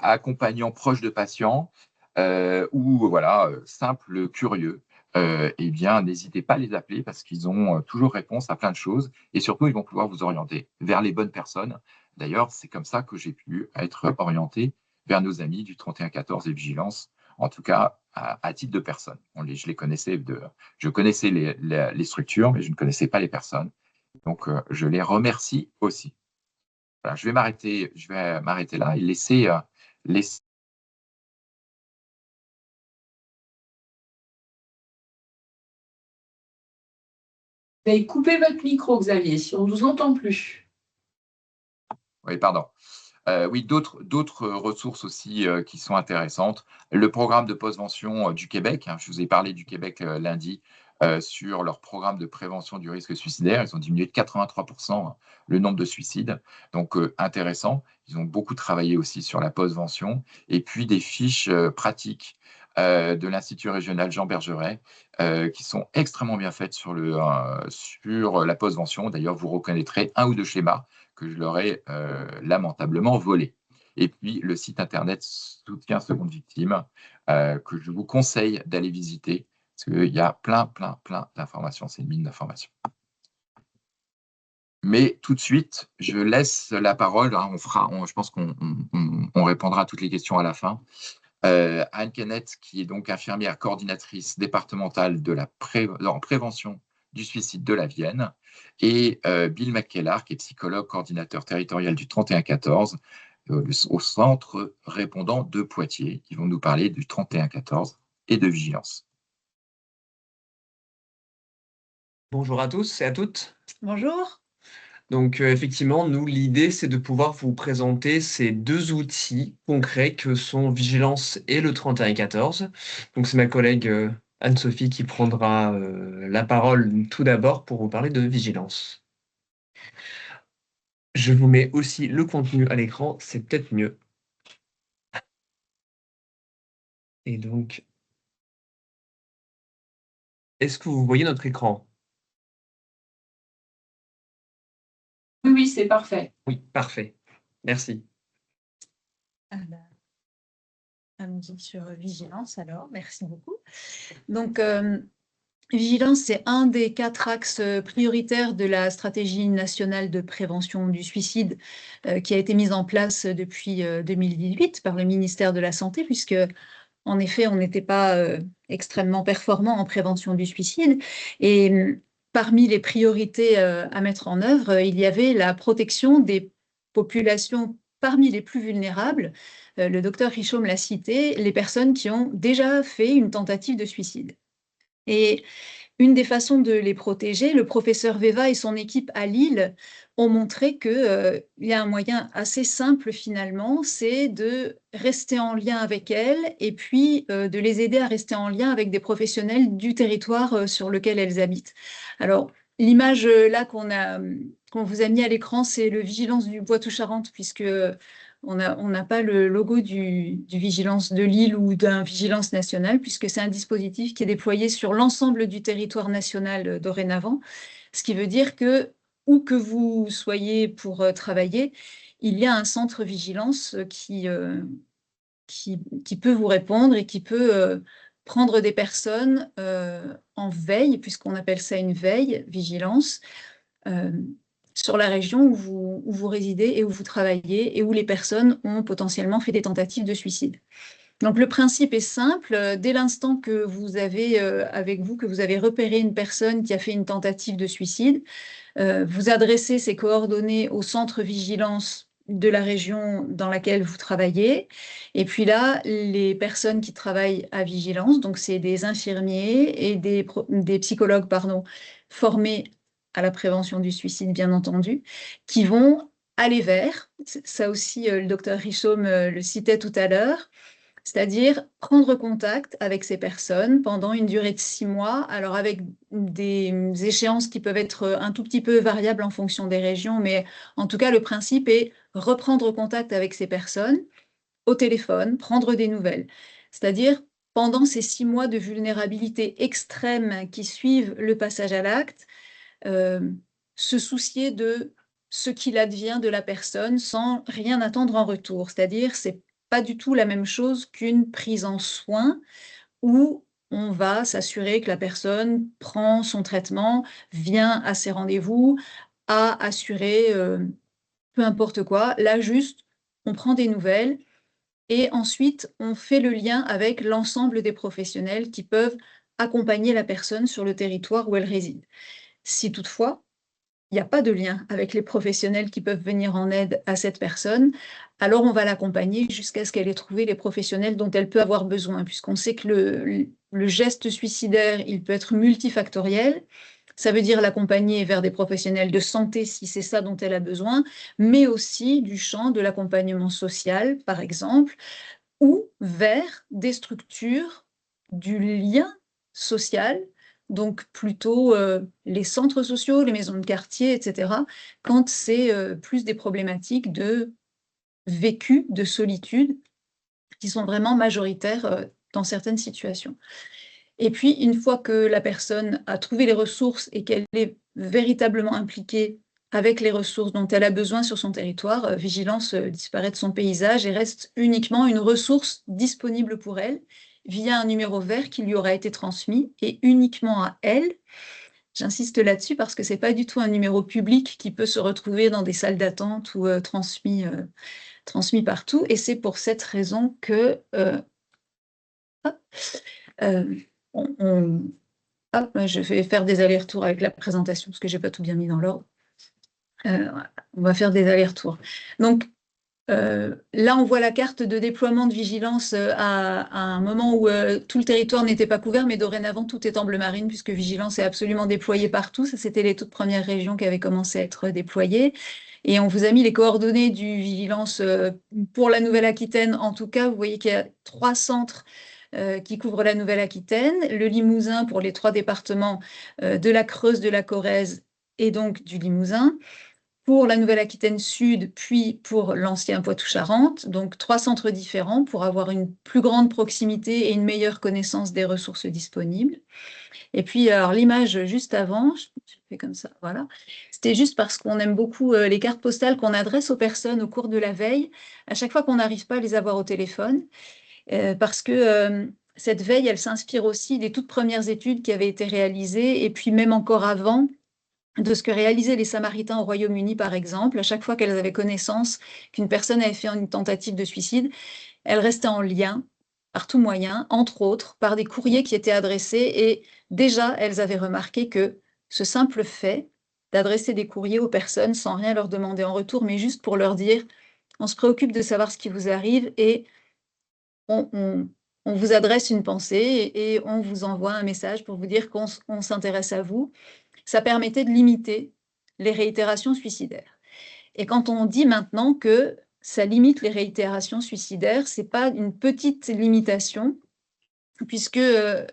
B: accompagnant proche de patients ou voilà, simple, curieux, eh bien, n'hésitez pas à les appeler parce qu'ils ont toujours réponse à plein de choses et surtout, ils vont pouvoir vous orienter vers les bonnes personnes. D'ailleurs, c'est comme ça que j'ai pu être orienté vers nos amis du 3114 et Vigilance, en tout cas à titre de personne. Je connaissais les structures, mais je ne connaissais pas les personnes. Donc, je les remercie aussi. Voilà, je vais m'arrêter là et laisser.
A: Vous avez coupé votre micro, Xavier, si on ne vous entend plus.
B: Oui, pardon. Oui, d'autres ressources aussi qui sont intéressantes. Le programme de postvention du Québec, hein, je vous ai parlé du Québec lundi sur leur programme de prévention du risque suicidaire. Ils ont diminué de 83% le nombre de suicides. Donc, intéressant. Ils ont beaucoup travaillé aussi sur la postvention. Et puis, des fiches pratiques de l'Institut régional Jean Bergeret qui sont extrêmement bien faites sur la postvention. D'ailleurs, vous reconnaîtrez un ou deux schémas que je leur ai lamentablement volé. Et puis, le site internet Soutien Seconde Victime, que je vous conseille d'aller visiter, parce qu'il y a plein d'informations. C'est une mine d'informations. Mais tout de suite, je laisse la parole. Hein, je pense qu'on répondra à toutes les questions à la fin. Anne Kenneth, qui est donc infirmière coordinatrice départementale en prévention du suicide de la Vienne, et Bill McKellar, qui est psychologue coordinateur territorial du 3114 au centre répondant de Poitiers, qui vont nous parler du 3114 et de vigilance.
C: Bonjour à tous et à toutes.
D: Bonjour.
C: Donc effectivement, nous, l'idée, c'est de pouvoir vous présenter ces deux outils concrets que sont Vigilance et le 3114. Donc c'est ma collègue Anne-Sophie qui prendra la parole tout d'abord pour vous parler de Vigilance. Je vous mets aussi le contenu à l'écran, c'est peut-être mieux. Et donc, est-ce que vous voyez notre écran?
A: Oui, c'est parfait.
C: Oui, parfait. Merci.
D: Allons-y sur Vigilance alors, merci beaucoup. Donc, vigilance, c'est un des 4 axes prioritaires de la stratégie nationale de prévention du suicide qui a été mise en place depuis 2018 par le ministère de la Santé, puisque en effet, on n'était pas extrêmement performant en prévention du suicide. Et parmi les priorités à mettre en œuvre, il y avait la protection des populations parmi les plus vulnérables. Le docteur Richomme l'a cité, les personnes qui ont déjà fait une tentative de suicide. Et une des façons de les protéger, le professeur Veva et son équipe à Lille ont montré qu'il y a un moyen assez simple finalement, c'est de rester en lien avec elles et puis de les aider à rester en lien avec des professionnels du territoire sur lequel elles habitent. Alors, l'image là qu'on vous a mis à l'écran, c'est le Vigilance du Poitou-Charentes, puisque on n'a pas le logo du Vigilance de Lille ou d'un Vigilance national, puisque c'est un dispositif qui est déployé sur l'ensemble du territoire national dorénavant, ce qui veut dire que, où que vous soyez pour travailler, il y a un centre vigilance qui peut vous répondre et qui peut prendre des personnes en veille, puisqu'on appelle ça une veille, vigilance, sur la région où vous résidez et où vous travaillez et où les personnes ont potentiellement fait des tentatives de suicide. Donc le principe est simple, dès l'instant que vous avez avec vous, que vous avez repéré une personne qui a fait une tentative de suicide, vous adressez ces coordonnées au centre vigilance de la région dans laquelle vous travaillez. Et puis là, les personnes qui travaillent à vigilance, donc c'est des infirmiers et des psychologues formés à la prévention du suicide, bien entendu, qui vont aller vers, ça aussi le docteur Richomme le citait tout à l'heure, c'est-à-dire prendre contact avec ces personnes pendant une durée de 6 mois, alors avec des échéances qui peuvent être un tout petit peu variables en fonction des régions, mais en tout cas, le principe est reprendre contact avec ces personnes au téléphone, prendre des nouvelles. C'est-à-dire, pendant ces 6 mois de vulnérabilité extrême qui suivent le passage à l'acte, se soucier de ce qu'il advient de la personne sans rien attendre en retour. C'est-à-dire, c'est pas du tout la même chose qu'une prise en soin où on va s'assurer que la personne prend son traitement, vient à ses rendez-vous, a assuré peu importe quoi. Là, juste, on prend des nouvelles et ensuite, on fait le lien avec l'ensemble des professionnels qui peuvent accompagner la personne sur le territoire où elle réside. Si toutefois, il n'y a pas de lien avec les professionnels qui peuvent venir en aide à cette personne, alors on va l'accompagner jusqu'à ce qu'elle ait trouvé les professionnels dont elle peut avoir besoin, puisqu'on sait que le geste suicidaire, il peut être multifactoriel. Ça veut dire l'accompagner vers des professionnels de santé si c'est ça dont elle a besoin, mais aussi du champ de l'accompagnement social, par exemple, ou vers des structures du lien social, donc plutôt les centres sociaux, les maisons de quartier, etc., quand c'est plus des problématiques de vécu, de solitude, qui sont vraiment majoritaires dans certaines situations. Et puis, une fois que la personne a trouvé les ressources et qu'elle est véritablement impliquée avec les ressources dont elle a besoin sur son territoire, Vigilance disparaît de son paysage et reste uniquement une ressource disponible pour elle via un numéro vert qui lui aura été transmis et uniquement à elle. J'insiste là-dessus parce que ce n'est pas du tout un numéro public qui peut se retrouver dans des salles d'attente ou transmis partout. Et c'est pour cette raison que je vais faire des allers-retours avec la présentation parce que je n'ai pas tout bien mis dans l'ordre. On va faire des allers-retours. Donc, là, on voit la carte de déploiement de vigilance à un moment où tout le territoire n'était pas couvert, mais dorénavant, tout est en bleu marine puisque vigilance est absolument déployée partout. Ça, c'était les toutes premières régions qui avaient commencé à être déployées. Et on vous a mis les coordonnées du vigilance pour la Nouvelle-Aquitaine. En tout cas, vous voyez qu'il y a 3 centres qui couvrent la Nouvelle-Aquitaine, le Limousin pour les 3 départements de la Creuse, de la Corrèze et donc du Limousin, pour la Nouvelle-Aquitaine Sud, puis pour l'ancien Poitou-Charentes, donc 3 centres différents pour avoir une plus grande proximité et une meilleure connaissance des ressources disponibles. Et puis, alors l'image juste avant, je fais comme ça, voilà. C'était juste parce qu'on aime beaucoup les cartes postales qu'on adresse aux personnes au cours de la veille, à chaque fois qu'on n'arrive pas à les avoir au téléphone. Parce que cette veille, elle s'inspire aussi des toutes premières études qui avaient été réalisées, et puis même encore avant, de ce que réalisaient les Samaritains au Royaume-Uni, par exemple. À chaque fois qu'elles avaient connaissance qu'une personne avait fait une tentative de suicide, elles restaient en lien, par tout moyen, entre autres, par des courriers qui étaient adressés, et déjà, elles avaient remarqué que ce simple fait d'adresser des courriers aux personnes sans rien leur demander en retour, mais juste pour leur dire « on se préoccupe de savoir ce qui vous arrive et on vous adresse une pensée et on vous envoie un message pour vous dire qu'on s'intéresse à vous », ça permettait de limiter les réitérations suicidaires. Et quand on dit maintenant que ça limite les réitérations suicidaires, c'est pas une petite limitation, puisque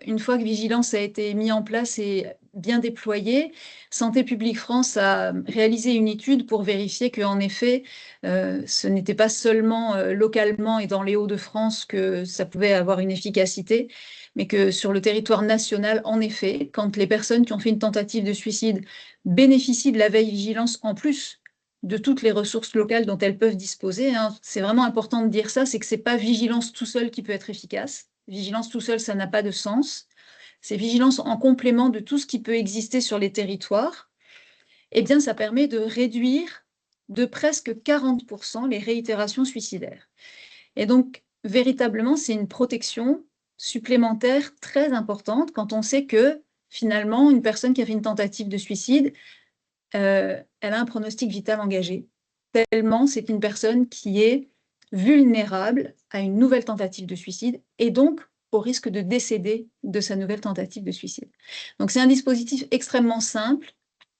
D: une fois que Vigilance a été mis en place et bien déployé, Santé publique France a réalisé une étude pour vérifier qu'en effet, ce n'était pas seulement localement et dans les Hauts-de-France que ça pouvait avoir une efficacité, mais que sur le territoire national, en effet, quand les personnes qui ont fait une tentative de suicide bénéficient de la veille vigilance en plus de toutes les ressources locales dont elles peuvent disposer, hein, c'est vraiment important de dire ça, c'est que c'est pas vigilance tout seul qui peut être efficace. Vigilance tout seul, ça n'a pas de sens. C'est vigilance en complément de tout ce qui peut exister sur les territoires. Eh bien, ça permet de réduire de presque 40% les réitérations suicidaires. Et donc, véritablement, c'est une protection supplémentaire très importante quand on sait que, finalement, une personne qui a fait une tentative de suicide, elle a un pronostic vital engagé. Tellement c'est une personne qui est vulnérable à une nouvelle tentative de suicide et donc au risque de décéder de sa nouvelle tentative de suicide. Donc c'est un dispositif extrêmement simple,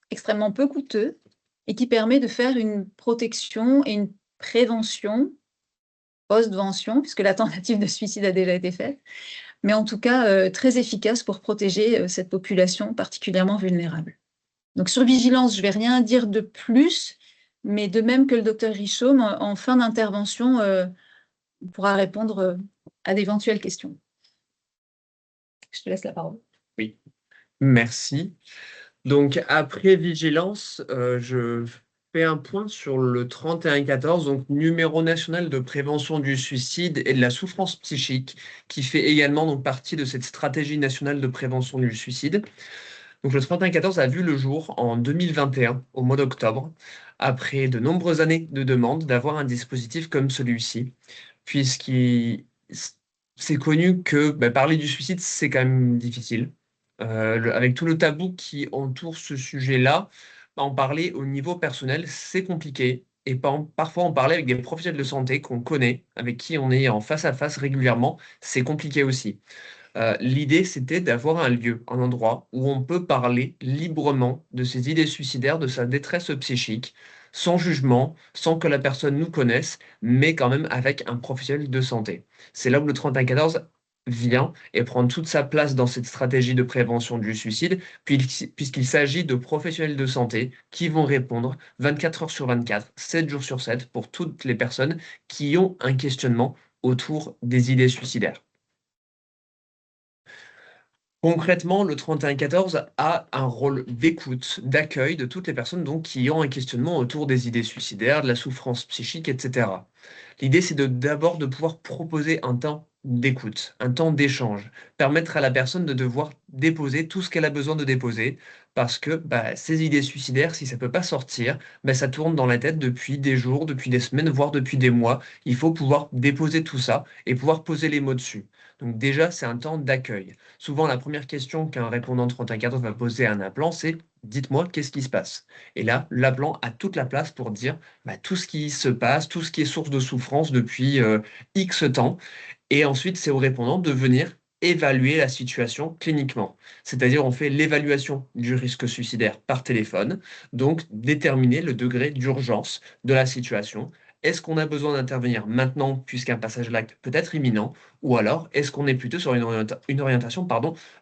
D: extrêmement peu coûteux et qui permet de faire une protection et une prévention post-vention, puisque la tentative de suicide a déjà été faite, mais en tout cas très efficace pour protéger cette population particulièrement vulnérable. Donc sur Vigilance, je ne vais rien dire de plus, mais de même que le docteur Richaume, en fin d'intervention, on pourra répondre à d'éventuelles questions. Je te laisse la parole.
C: Oui, merci. Donc, après Vigilance, je fais un point sur le 3114, donc numéro national de prévention du suicide et de la souffrance psychique, qui fait également donc, partie de cette stratégie nationale de prévention du suicide. Donc, le 3114 a vu le jour en 2021, au mois d'octobre, après de nombreuses années de demande d'avoir un dispositif comme celui-ci, puisqu'il c'est connu que parler du suicide, c'est quand même difficile. Avec tout le tabou qui entoure ce sujet-là, en parler au niveau personnel, c'est compliqué. Et parfois, en parler avec des professionnels de santé qu'on connaît, avec qui on est en face à face régulièrement, c'est compliqué aussi. L'idée, c'était d'avoir un lieu, un endroit où on peut parler librement de ses idées suicidaires, de sa détresse psychique, sans jugement, sans que la personne nous connaisse, mais quand même avec un professionnel de santé. C'est là où le 3114 vient et prend toute sa place dans cette stratégie de prévention du suicide, puisqu'il s'agit de professionnels de santé qui vont répondre 24 heures sur 24, 7 jours sur 7, pour toutes les personnes qui ont un questionnement autour des idées suicidaires. Concrètement, le 3114 a un rôle d'écoute, d'accueil de toutes les personnes donc, qui ont un questionnement autour des idées suicidaires, de la souffrance psychique, etc. L'idée, c'est d'abord de pouvoir proposer un temps d'écoute, un temps d'échange, permettre à la personne de devoir déposer tout ce qu'elle a besoin de déposer, parce que ces idées suicidaires, si ça ne peut pas sortir, ça tourne dans la tête depuis des jours, depuis des semaines, voire depuis des mois. Il faut pouvoir déposer tout ça et pouvoir poser les mots dessus. Donc déjà, c'est un temps d'accueil. Souvent, la première question qu'un répondant 3114 va poser à un appelant, c'est « dites-moi, qu'est-ce qui se passe ?» Et là, l'appelant a toute la place pour dire tout ce qui se passe, tout ce qui est source de souffrance depuis X temps. Et ensuite, c'est au répondant de venir évaluer la situation cliniquement. C'est-à-dire, on fait l'évaluation du risque suicidaire par téléphone, donc déterminer le degré d'urgence de la situation. Est-ce qu'on a besoin d'intervenir maintenant puisqu'un passage à l'acte peut être imminent, ou alors est-ce qu'on est plutôt sur une orientation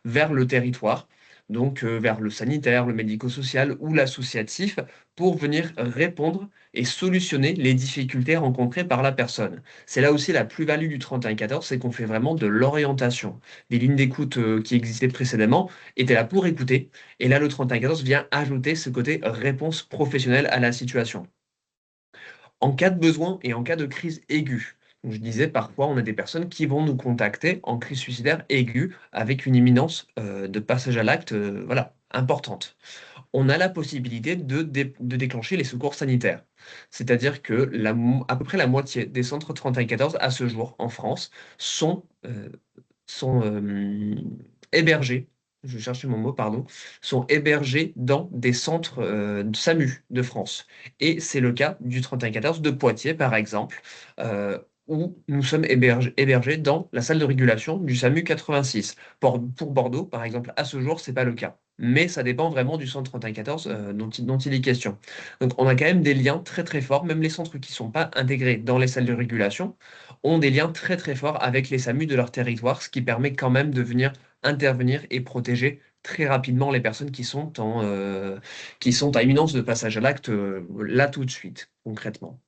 C: vers le territoire, donc vers le sanitaire, le médico-social ou l'associatif, pour venir répondre et solutionner les difficultés rencontrées par la personne. C'est là aussi la plus-value du 3114, c'est qu'on fait vraiment de l'orientation. Les lignes d'écoute qui existaient précédemment étaient là pour écouter, et là le 3114 vient ajouter ce côté réponse professionnelle à la situation. En cas de besoin et en cas de crise aiguë, Donc, je disais, parfois, on a des personnes qui vont nous contacter en crise suicidaire aiguë avec une imminence de passage à l'acte voilà, importante. On a la possibilité de déclencher les secours sanitaires. C'est-à-dire que à peu près la moitié des centres 31-14 à ce jour en France sont hébergés, je cherchais mon mot, pardon, sont hébergés dans des centres de SAMU de France. Et c'est le cas du 31-14 de Poitiers, par exemple, où nous sommes hébergés dans la salle de régulation du SAMU 86. Pour Bordeaux, par exemple, à ce jour, ce n'est pas le cas. Mais ça dépend vraiment du centre 31-14 dont il est question. Donc on a quand même des liens très très forts, même les centres qui ne sont pas intégrés dans les salles de régulation ont des liens très très forts avec les SAMU de leur territoire, ce qui permet quand même de venir intervenir et protéger très rapidement les personnes qui sont à imminence de passage à l'acte là tout de suite, concrètement.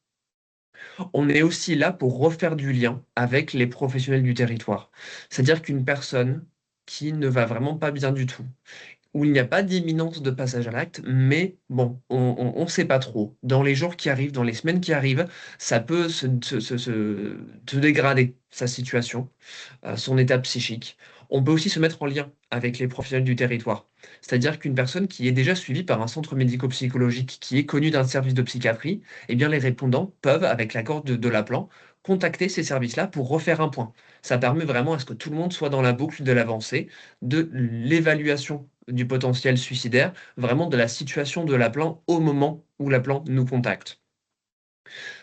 C: On est aussi là pour refaire du lien avec les professionnels du territoire. C'est-à-dire qu'une personne qui ne va vraiment pas bien du tout, où il n'y a pas d'imminence de passage à l'acte, mais bon, on ne sait pas trop. Dans les jours qui arrivent, dans les semaines qui arrivent, ça peut se dégrader, sa situation, son état psychique. On peut aussi se mettre en lien avec les professionnels du territoire. C'est-à-dire qu'une personne qui est déjà suivie par un centre médico-psychologique, qui est connu d'un service de psychiatrie, eh bien les répondants peuvent, avec l'accord de l'appelant, contacter ces services-là pour refaire un point. Ça permet vraiment à ce que tout le monde soit dans la boucle de l'avancée, de l'évaluation du potentiel suicidaire, vraiment de la situation de l'appelant au moment où l'appelant nous contacte.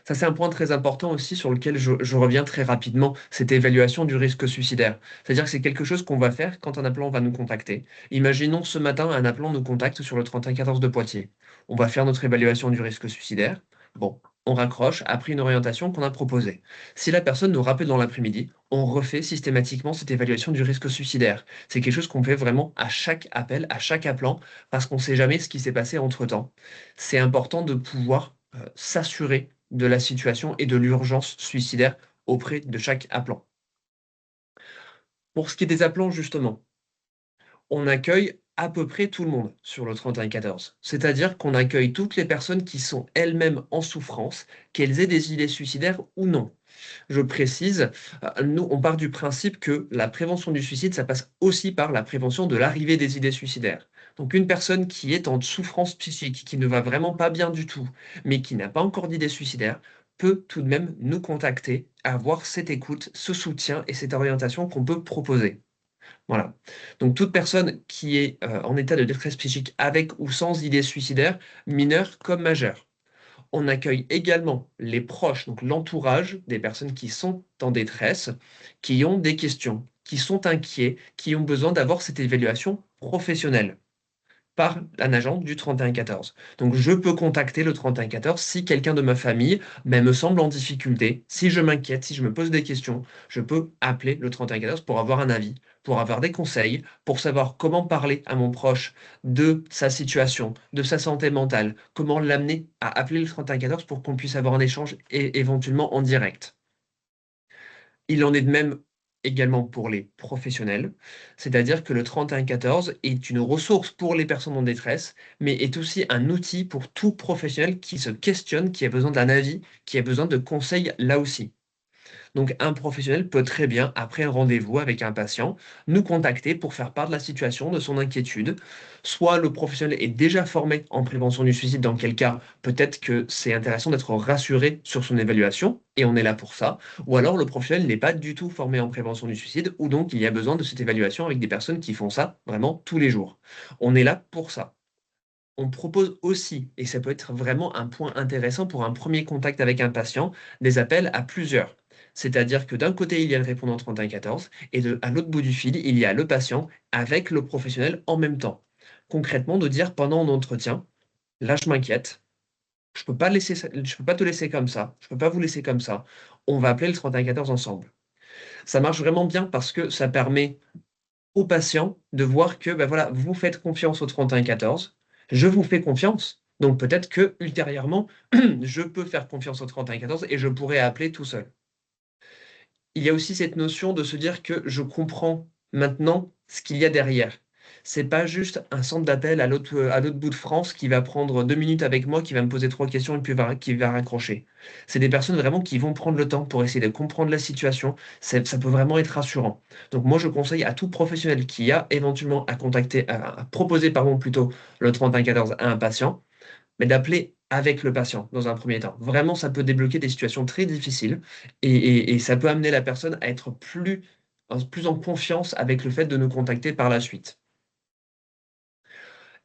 C: Ça, c'est un point très important aussi sur lequel je reviens très rapidement, cette évaluation du risque suicidaire. C'est-à-dire que c'est quelque chose qu'on va faire quand un appelant va nous contacter. Imaginons ce matin, un appelant nous contacte sur le 31-14 de Poitiers. On va faire notre évaluation du risque suicidaire. Bon, on raccroche après une orientation qu'on a proposée. Si la personne nous rappelle dans l'après-midi, on refait systématiquement cette évaluation du risque suicidaire. C'est quelque chose qu'on fait vraiment à chaque appel, à chaque appelant, parce qu'on ne sait jamais ce qui s'est passé entre-temps. C'est important de pouvoir s'assurer de la situation et de l'urgence suicidaire auprès de chaque appelant. Pour ce qui est des appelants, justement, on accueille à peu près tout le monde sur le 31-14. C'est-à-dire qu'on accueille toutes les personnes qui sont elles-mêmes en souffrance, qu'elles aient des idées suicidaires ou non. Je précise, nous, on part du principe que la prévention du suicide, ça passe aussi par la prévention de l'arrivée des idées suicidaires. Donc une personne qui est en souffrance psychique, qui ne va vraiment pas bien du tout, mais qui n'a pas encore d'idées suicidaires, peut tout de même nous contacter, avoir cette écoute, ce soutien et cette orientation qu'on peut proposer. Voilà. Donc toute personne qui est en état de détresse psychique avec ou sans idées suicidaires, mineure comme majeure. On accueille également les proches, donc l'entourage des personnes qui sont en détresse, qui ont des questions, qui sont inquiets, qui ont besoin d'avoir cette évaluation professionnelle par un agent du 31-14. Donc je peux contacter le 31-14 si quelqu'un de ma famille me semble en difficulté, si je m'inquiète, si je me pose des questions, je peux appeler le 31-14 pour avoir un avis, pour avoir des conseils, pour savoir comment parler à mon proche de sa situation, de sa santé mentale, comment l'amener à appeler le 31-14 pour qu'on puisse avoir un échange et éventuellement en direct. Il en est de même également pour les professionnels, c'est-à-dire que le 31-14 est une ressource pour les personnes en détresse, mais est aussi un outil pour tout professionnel qui se questionne, qui a besoin d'un avis, qui a besoin de conseils là aussi. Donc un professionnel peut très bien, après un rendez-vous avec un patient, nous contacter pour faire part de la situation, de son inquiétude. Soit le professionnel est déjà formé en prévention du suicide, dans quel cas peut-être que c'est intéressant d'être rassuré sur son évaluation, et on est là pour ça. Ou alors le professionnel n'est pas du tout formé en prévention du suicide, ou donc il y a besoin de cette évaluation avec des personnes qui font ça vraiment tous les jours. On est là pour ça. On propose aussi, et ça peut être vraiment un point intéressant pour un premier contact avec un patient, des appels à plusieurs. C'est-à-dire que d'un côté, il y a le répondant 31-14 et à l'autre bout du fil, il y a le patient avec le professionnel en même temps. Concrètement, de dire pendant un entretien, là je m'inquiète, je peux pas te laisser comme ça, je peux pas vous laisser comme ça, on va appeler le 31-14 ensemble. Ça marche vraiment bien parce que ça permet aux patients de voir que ben voilà, vous faites confiance au 31-14, je vous fais confiance. Donc peut-être que ultérieurement, je peux faire confiance au 31-14 et je pourrais appeler tout seul. Il y a aussi cette notion de se dire que je comprends maintenant ce qu'il y a derrière. C'est pas juste un centre d'appel à l'autre bout de France qui va prendre 2 minutes avec moi, qui va me poser 3 questions et puis qui va raccrocher. C'est des personnes vraiment qui vont prendre le temps pour essayer de comprendre la situation. Ça peut vraiment être rassurant. Donc moi, je conseille à tout professionnel qui a éventuellement à proposer, pardon, plutôt le 3114 à un patient, mais d'appeler avec le patient dans un premier temps. Vraiment, ça peut débloquer des situations très difficiles et ça peut amener la personne à être plus en confiance avec le fait de nous contacter par la suite.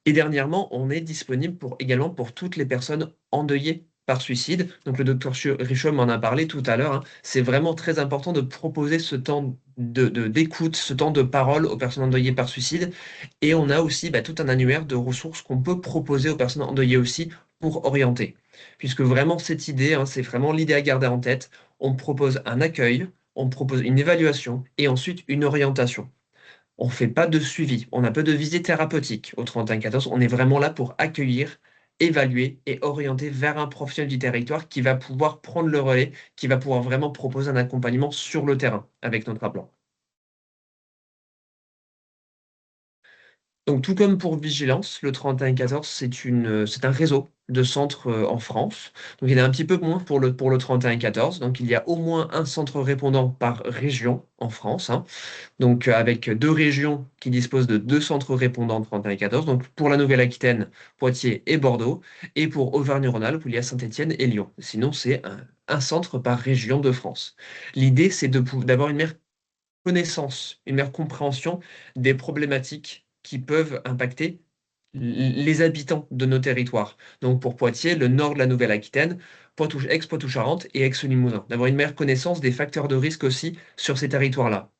C: Et dernièrement, on est disponible également pour toutes les personnes endeuillées par suicide. Donc le docteur Richomme m'en a parlé tout à l'heure, hein. C'est vraiment très important de proposer ce temps d'écoute, ce temps de parole aux personnes endeuillées par suicide. Et on a aussi tout un annuaire de ressources qu'on peut proposer aux personnes endeuillées aussi pour orienter. Puisque vraiment cette idée, hein, c'est vraiment l'idée à garder en tête. On propose un accueil, on propose une évaluation et ensuite une orientation. On ne fait pas de suivi, on n'a pas de visée thérapeutique au 3114. On est vraiment là pour accueillir, évaluer et orienter vers un professionnel du territoire qui va pouvoir prendre le relais, qui va pouvoir vraiment proposer un accompagnement sur le terrain avec notre appelant. Donc, tout comme pour Vigilance, le 3114, c'est un réseau de centres en France. Donc, il y en a un petit peu moins pour le 3114. Donc, il y a au moins un centre répondant par région en France, hein. Donc, avec 2 régions qui disposent de 2 centres répondants 3114. Donc, pour la Nouvelle-Aquitaine, Poitiers et Bordeaux. Et pour Auvergne-Rhône-Alpes, où il y a Saint-Étienne et Lyon. Sinon, c'est un centre par région de France. L'idée, c'est d'avoir une meilleure connaissance, une meilleure compréhension des problématiques qui peuvent impacter les habitants de nos territoires. Donc pour Poitiers, le nord de la Nouvelle-Aquitaine, Aix-Poitou-Charentes et Aix-Limousin. D'avoir une meilleure connaissance des facteurs de risque aussi sur ces territoires-là.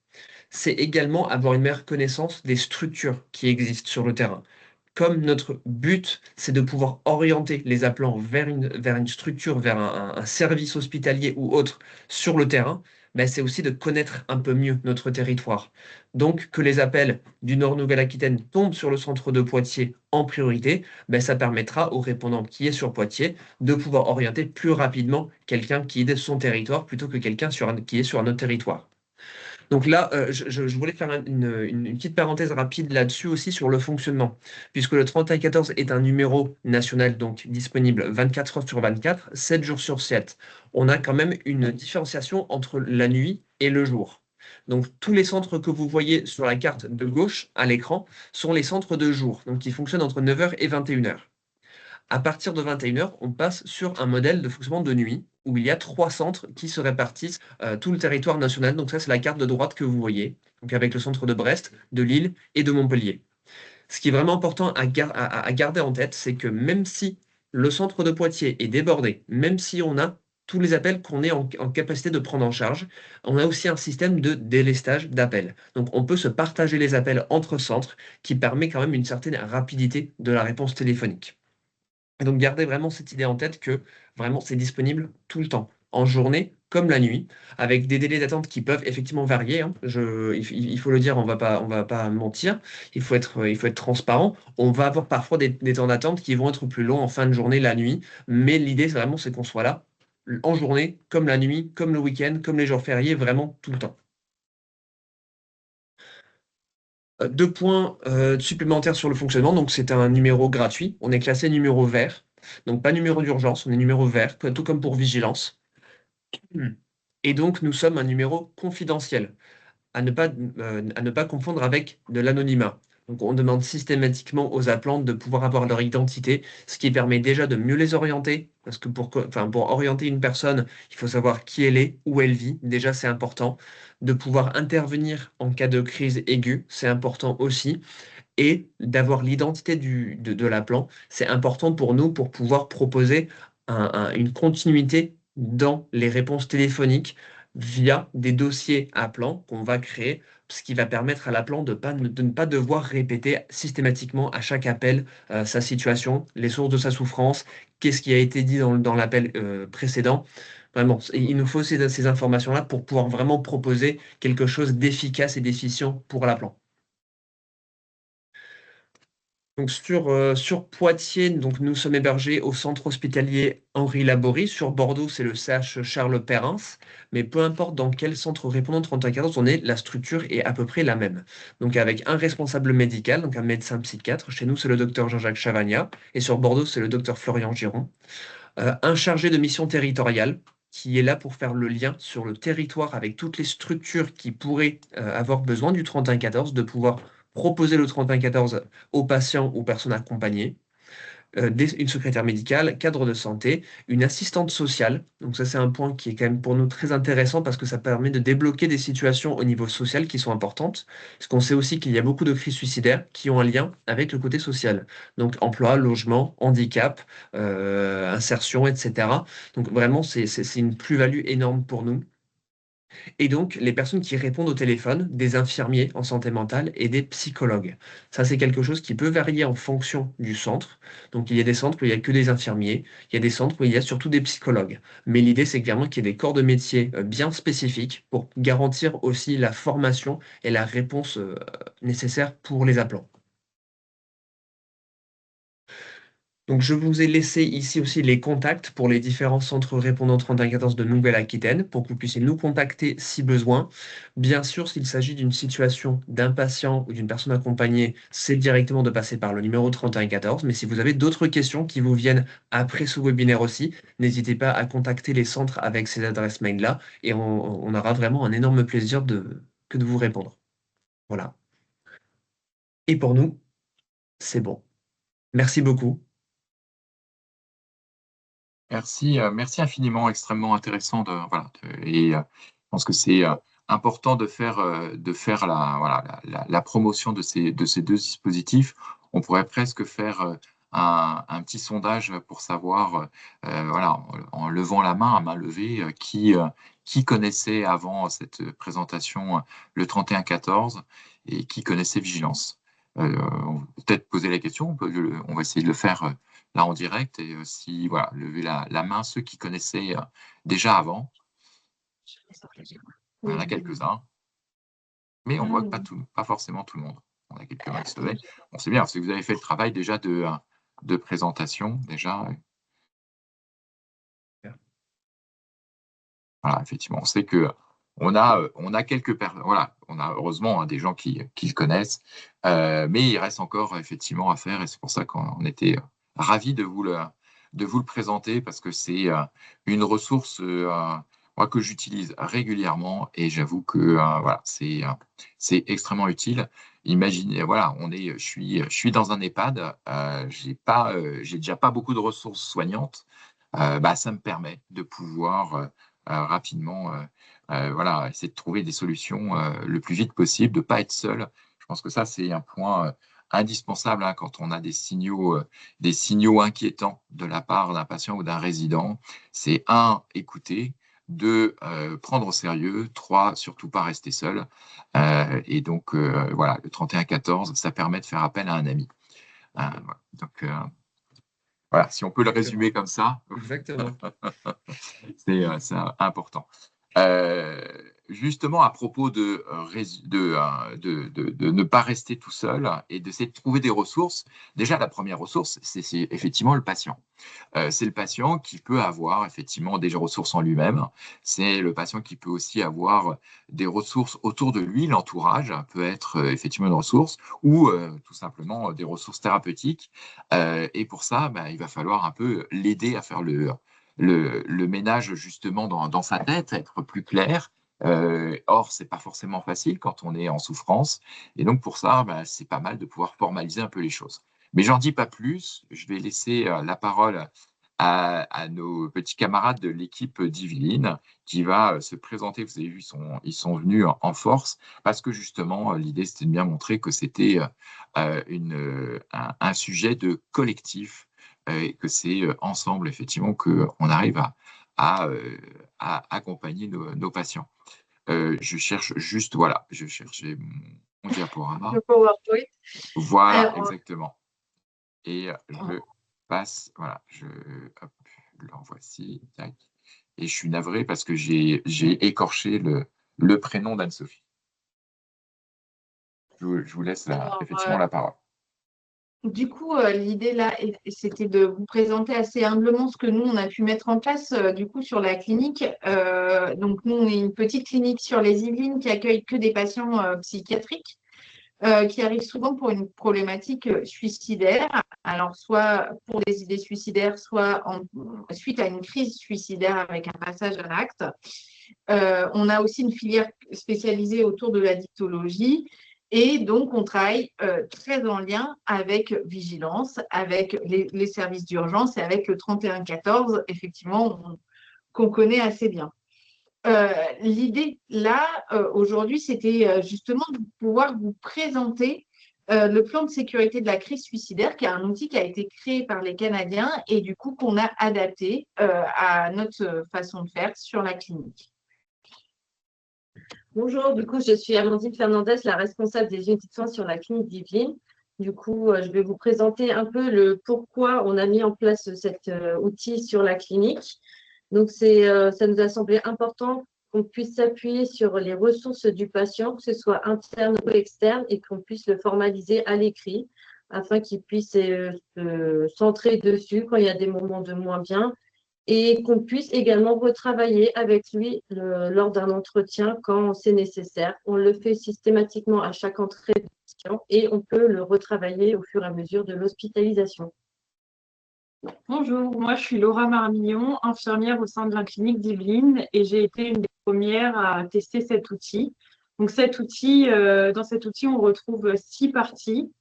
C: C'est également avoir une meilleure connaissance des structures qui existent sur le terrain. Comme notre but, c'est de pouvoir orienter les appelants vers une structure, vers un service hospitalier ou autre sur le terrain, c'est aussi de connaître un peu mieux notre territoire. Donc, que les appels du Nord Nouvelle-Aquitaine tombent sur le centre de Poitiers en priorité, ça permettra au répondant qui est sur Poitiers de pouvoir orienter plus rapidement quelqu'un qui est de son territoire plutôt que quelqu'un qui est sur un autre territoire. Donc là, je voulais faire une petite parenthèse rapide là-dessus aussi sur le fonctionnement, puisque le 3114 est un numéro national, donc disponible 24 heures sur 24, 7 jours sur 7. On a quand même une différenciation entre la nuit et le jour. Donc tous les centres que vous voyez sur la carte de gauche à l'écran sont les centres de jour, donc qui fonctionnent entre 9 heures et 21 heures. À partir de 21 heures, on passe sur un modèle de fonctionnement de nuit où il y a 3 centres qui se répartissent tout le territoire national. Donc ça, c'est la carte de droite que vous voyez, donc avec le centre de Brest, de Lille et de Montpellier. Ce qui est vraiment important à garder en tête, c'est que même si le centre de Poitiers est débordé, même si on a tous les appels qu'on est en capacité de prendre en charge, on a aussi un système de délestage d'appels. Donc on peut se partager les appels entre centres qui permet quand même une certaine rapidité de la réponse téléphonique. Et donc, gardez vraiment cette idée en tête que vraiment c'est disponible tout le temps, en journée comme la nuit, avec des délais d'attente qui peuvent effectivement varier, hein. Il faut le dire, on va pas mentir, il faut être transparent. On va avoir parfois des temps d'attente qui vont être plus longs en fin de journée, la nuit, mais l'idée vraiment c'est qu'on soit là en journée, comme la nuit, comme le week-end, comme les jours fériés, vraiment tout le temps. 2 points supplémentaires sur le fonctionnement. Donc, c'est un numéro gratuit. On est classé numéro vert. Donc, pas numéro d'urgence, on est numéro vert, tout comme pour vigilance. Et donc, nous sommes un numéro confidentiel, à ne pas confondre avec de l'anonymat. Donc, on demande systématiquement aux appelants de pouvoir avoir leur identité, ce qui permet déjà de mieux les orienter, parce que pour orienter une personne, il faut savoir qui elle est, où elle vit, déjà c'est important. De pouvoir intervenir en cas de crise aiguë, c'est important aussi. Et d'avoir l'identité de l'appelant, c'est important pour nous pour pouvoir proposer une continuité dans les réponses téléphoniques via des dossiers appelants qu'on va créer, ce qui va permettre à l'appelant de ne pas devoir répéter systématiquement à chaque appel sa situation, les sources de sa souffrance, qu'est-ce qui a été dit dans l'appel précédent. Vraiment, il nous faut ces informations-là pour pouvoir vraiment proposer quelque chose d'efficace et d'efficient pour l'appelant. Donc sur Poitiers, donc nous sommes hébergés au centre hospitalier Henri Laborie. Sur Bordeaux, c'est le CH Charles Perrins. Mais peu importe dans quel centre répondant 3114 on est, la structure est à peu près la même. Donc avec un responsable médical, donc un médecin psychiatre. Chez nous, c'est le docteur Jean-Jacques Chavagna. Et sur Bordeaux, c'est le docteur Florian Giron. Un chargé de mission territoriale qui est là pour faire le lien sur le territoire avec toutes les structures qui pourraient avoir besoin du 3114, de pouvoir proposer le 3114 aux patients ou personnes accompagnées, une secrétaire médicale, cadre de santé, une assistante sociale. Donc ça, c'est un point qui est quand même pour nous très intéressant parce que ça permet de débloquer des situations au niveau social qui sont importantes. Parce qu'on sait aussi qu'il y a beaucoup de crises suicidaires qui ont un lien avec le côté social. Donc emploi, logement, handicap, insertion, etc. Donc vraiment, c'est une plus-value énorme pour nous. Et donc, les personnes qui répondent au téléphone, des infirmiers en santé mentale et des psychologues. Ça, c'est quelque chose qui peut varier en fonction du centre. Donc, il y a des centres où il n'y a que des infirmiers, il y a des centres où il y a surtout des psychologues. Mais l'idée, c'est clairement qu'il y ait des corps de métier bien spécifiques pour garantir aussi la formation et la réponse nécessaire pour les appelants. Donc, je vous ai laissé ici aussi les contacts pour les différents centres répondants 3114 de Nouvelle-Aquitaine pour que vous puissiez nous contacter si besoin. Bien sûr, s'il s'agit d'une situation d'un patient ou d'une personne accompagnée, c'est directement de passer par le numéro 3114. Mais si vous avez d'autres questions qui vous viennent après ce webinaire aussi, n'hésitez pas à contacter les centres avec ces adresses mail-là et on aura vraiment un énorme plaisir que de vous répondre. Voilà. Et pour nous, c'est bon. Merci beaucoup.
B: Merci infiniment, extrêmement intéressant et je pense que c'est important de faire la promotion de ces deux dispositifs. On pourrait presque faire un petit sondage pour savoir, en levant la main, à main levée, qui connaissait avant cette présentation le 3114 et qui connaissait Vigilance. On peut peut-être poser la question, on va essayer de le faire là en direct et si lever la main ceux qui connaissaient déjà avant. On en a quelques-uns, mais on voit que pas forcément tout le monde. On a quelques mains qui se levaient. On sait bien parce que vous avez fait le travail déjà de présentation déjà. Voilà, effectivement, on sait que on a quelques personnes. Voilà, on a heureusement des gens qui le connaissent, mais il reste encore effectivement à faire et c'est pour ça qu'on était ravis de vous le présenter parce que c'est une ressource moi, que j'utilise régulièrement et j'avoue que c'est extrêmement utile. Imaginez, voilà, je suis dans un EHPAD, j'ai déjà pas beaucoup de ressources soignantes. Ça me permet de pouvoir rapidement essayer de trouver des solutions le plus vite possible, de ne pas être seul. Je pense que ça, c'est un point indispensable quand on a des signaux inquiétants de la part d'un patient ou d'un résident. C'est un, écouter, deux, prendre au sérieux, trois, surtout pas rester seul. Et donc, le 3114, ça permet de faire appel à un ami. Donc, voilà, si on peut le résumer comme ça,
C: Exactement.
B: c'est important. Justement, à propos de ne pas rester tout seul et d'essayer de trouver des ressources, déjà, la première ressource, c'est effectivement le patient. C'est le patient qui peut avoir effectivement des ressources en lui-même. C'est le patient qui peut aussi avoir des ressources autour de lui. L'entourage peut être effectivement une ressource ou tout simplement des ressources thérapeutiques. Et pour ça, il va falloir un peu l'aider à faire le ménage justement dans sa tête, être plus clair. Or, c'est pas forcément facile quand on est en souffrance. Et donc, pour ça, c'est pas mal de pouvoir formaliser un peu les choses. Mais j'en dis pas plus. Je vais laisser la parole à nos petits camarades de l'équipe d'Yveline qui va se présenter. Vous avez vu, ils sont venus en force parce que justement, l'idée, c'était de bien montrer que c'était un sujet de collectif et que c'est ensemble, effectivement, qu'on arrive à accompagner nos patients. Je cherche juste, je cherchais mon diaporama.
D: Le PowerPoint.
B: Voilà,
D: Alors,
B: exactement. Et je passe, hop, l'en voici, tac. Et je suis navré parce que j'ai écorché le prénom d'Anne-Sophie. Je vous laisse effectivement la parole.
E: Du coup, l'idée là, c'était de vous présenter assez humblement ce que nous, on a pu mettre en place du coup sur la clinique. Donc, nous, on est une petite clinique sur les Yvelines qui accueille que des patients psychiatriques qui arrivent souvent pour une problématique suicidaire. Alors, soit pour des idées suicidaires, soit suite à une crise suicidaire avec un passage à l'acte. On a aussi une filière spécialisée autour de la dictologie. Et donc, on travaille très en lien avec Vigilance, avec les services d'urgence et avec le 3114, effectivement, qu'on connaît assez bien. L'idée, là, aujourd'hui, c'était justement de pouvoir vous présenter le plan de sécurité de la crise suicidaire, qui est un outil qui a été créé par les Canadiens et du coup qu'on a adapté à notre façon de faire sur la clinique.
F: Bonjour, du coup, je suis Amandine Fernandez, la responsable des unités de soins sur la clinique d'Yvelines. Du coup, je vais vous présenter un peu le pourquoi on a mis en place cet outil sur la clinique. Donc, ça nous a semblé important qu'on puisse s'appuyer sur les ressources du patient, que ce soit interne ou externe, et qu'on puisse le formaliser à l'écrit afin qu'il puisse se centrer dessus quand il y a des moments de moins bien et qu'on puisse également retravailler avec lui lors d'un entretien quand c'est nécessaire. On le fait systématiquement à chaque entrée de patient et on peut le retravailler au fur et à mesure de l'hospitalisation.
G: Bonjour, moi je suis Laura Marmillon, infirmière au sein de la clinique d'Yvelines et j'ai été une des premières à tester cet outil. Donc dans cet outil, on retrouve 6 parties,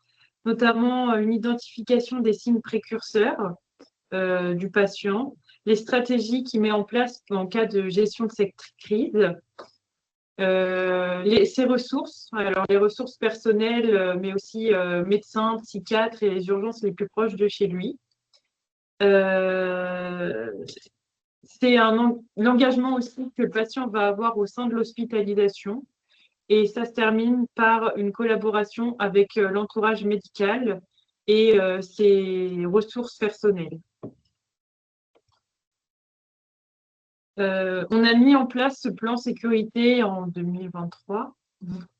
G: notamment une identification des signes précurseurs du patient, les stratégies qu'il met en place en cas de gestion de cette crise, ses ressources, alors les ressources personnelles, mais aussi médecins, psychiatres et les urgences les plus proches de chez lui. C'est l'engagement aussi que le patient va avoir au sein de l'hospitalisation et ça se termine par une collaboration avec l'entourage médical et ses ressources personnelles. On a mis en place ce plan sécurité en 2023.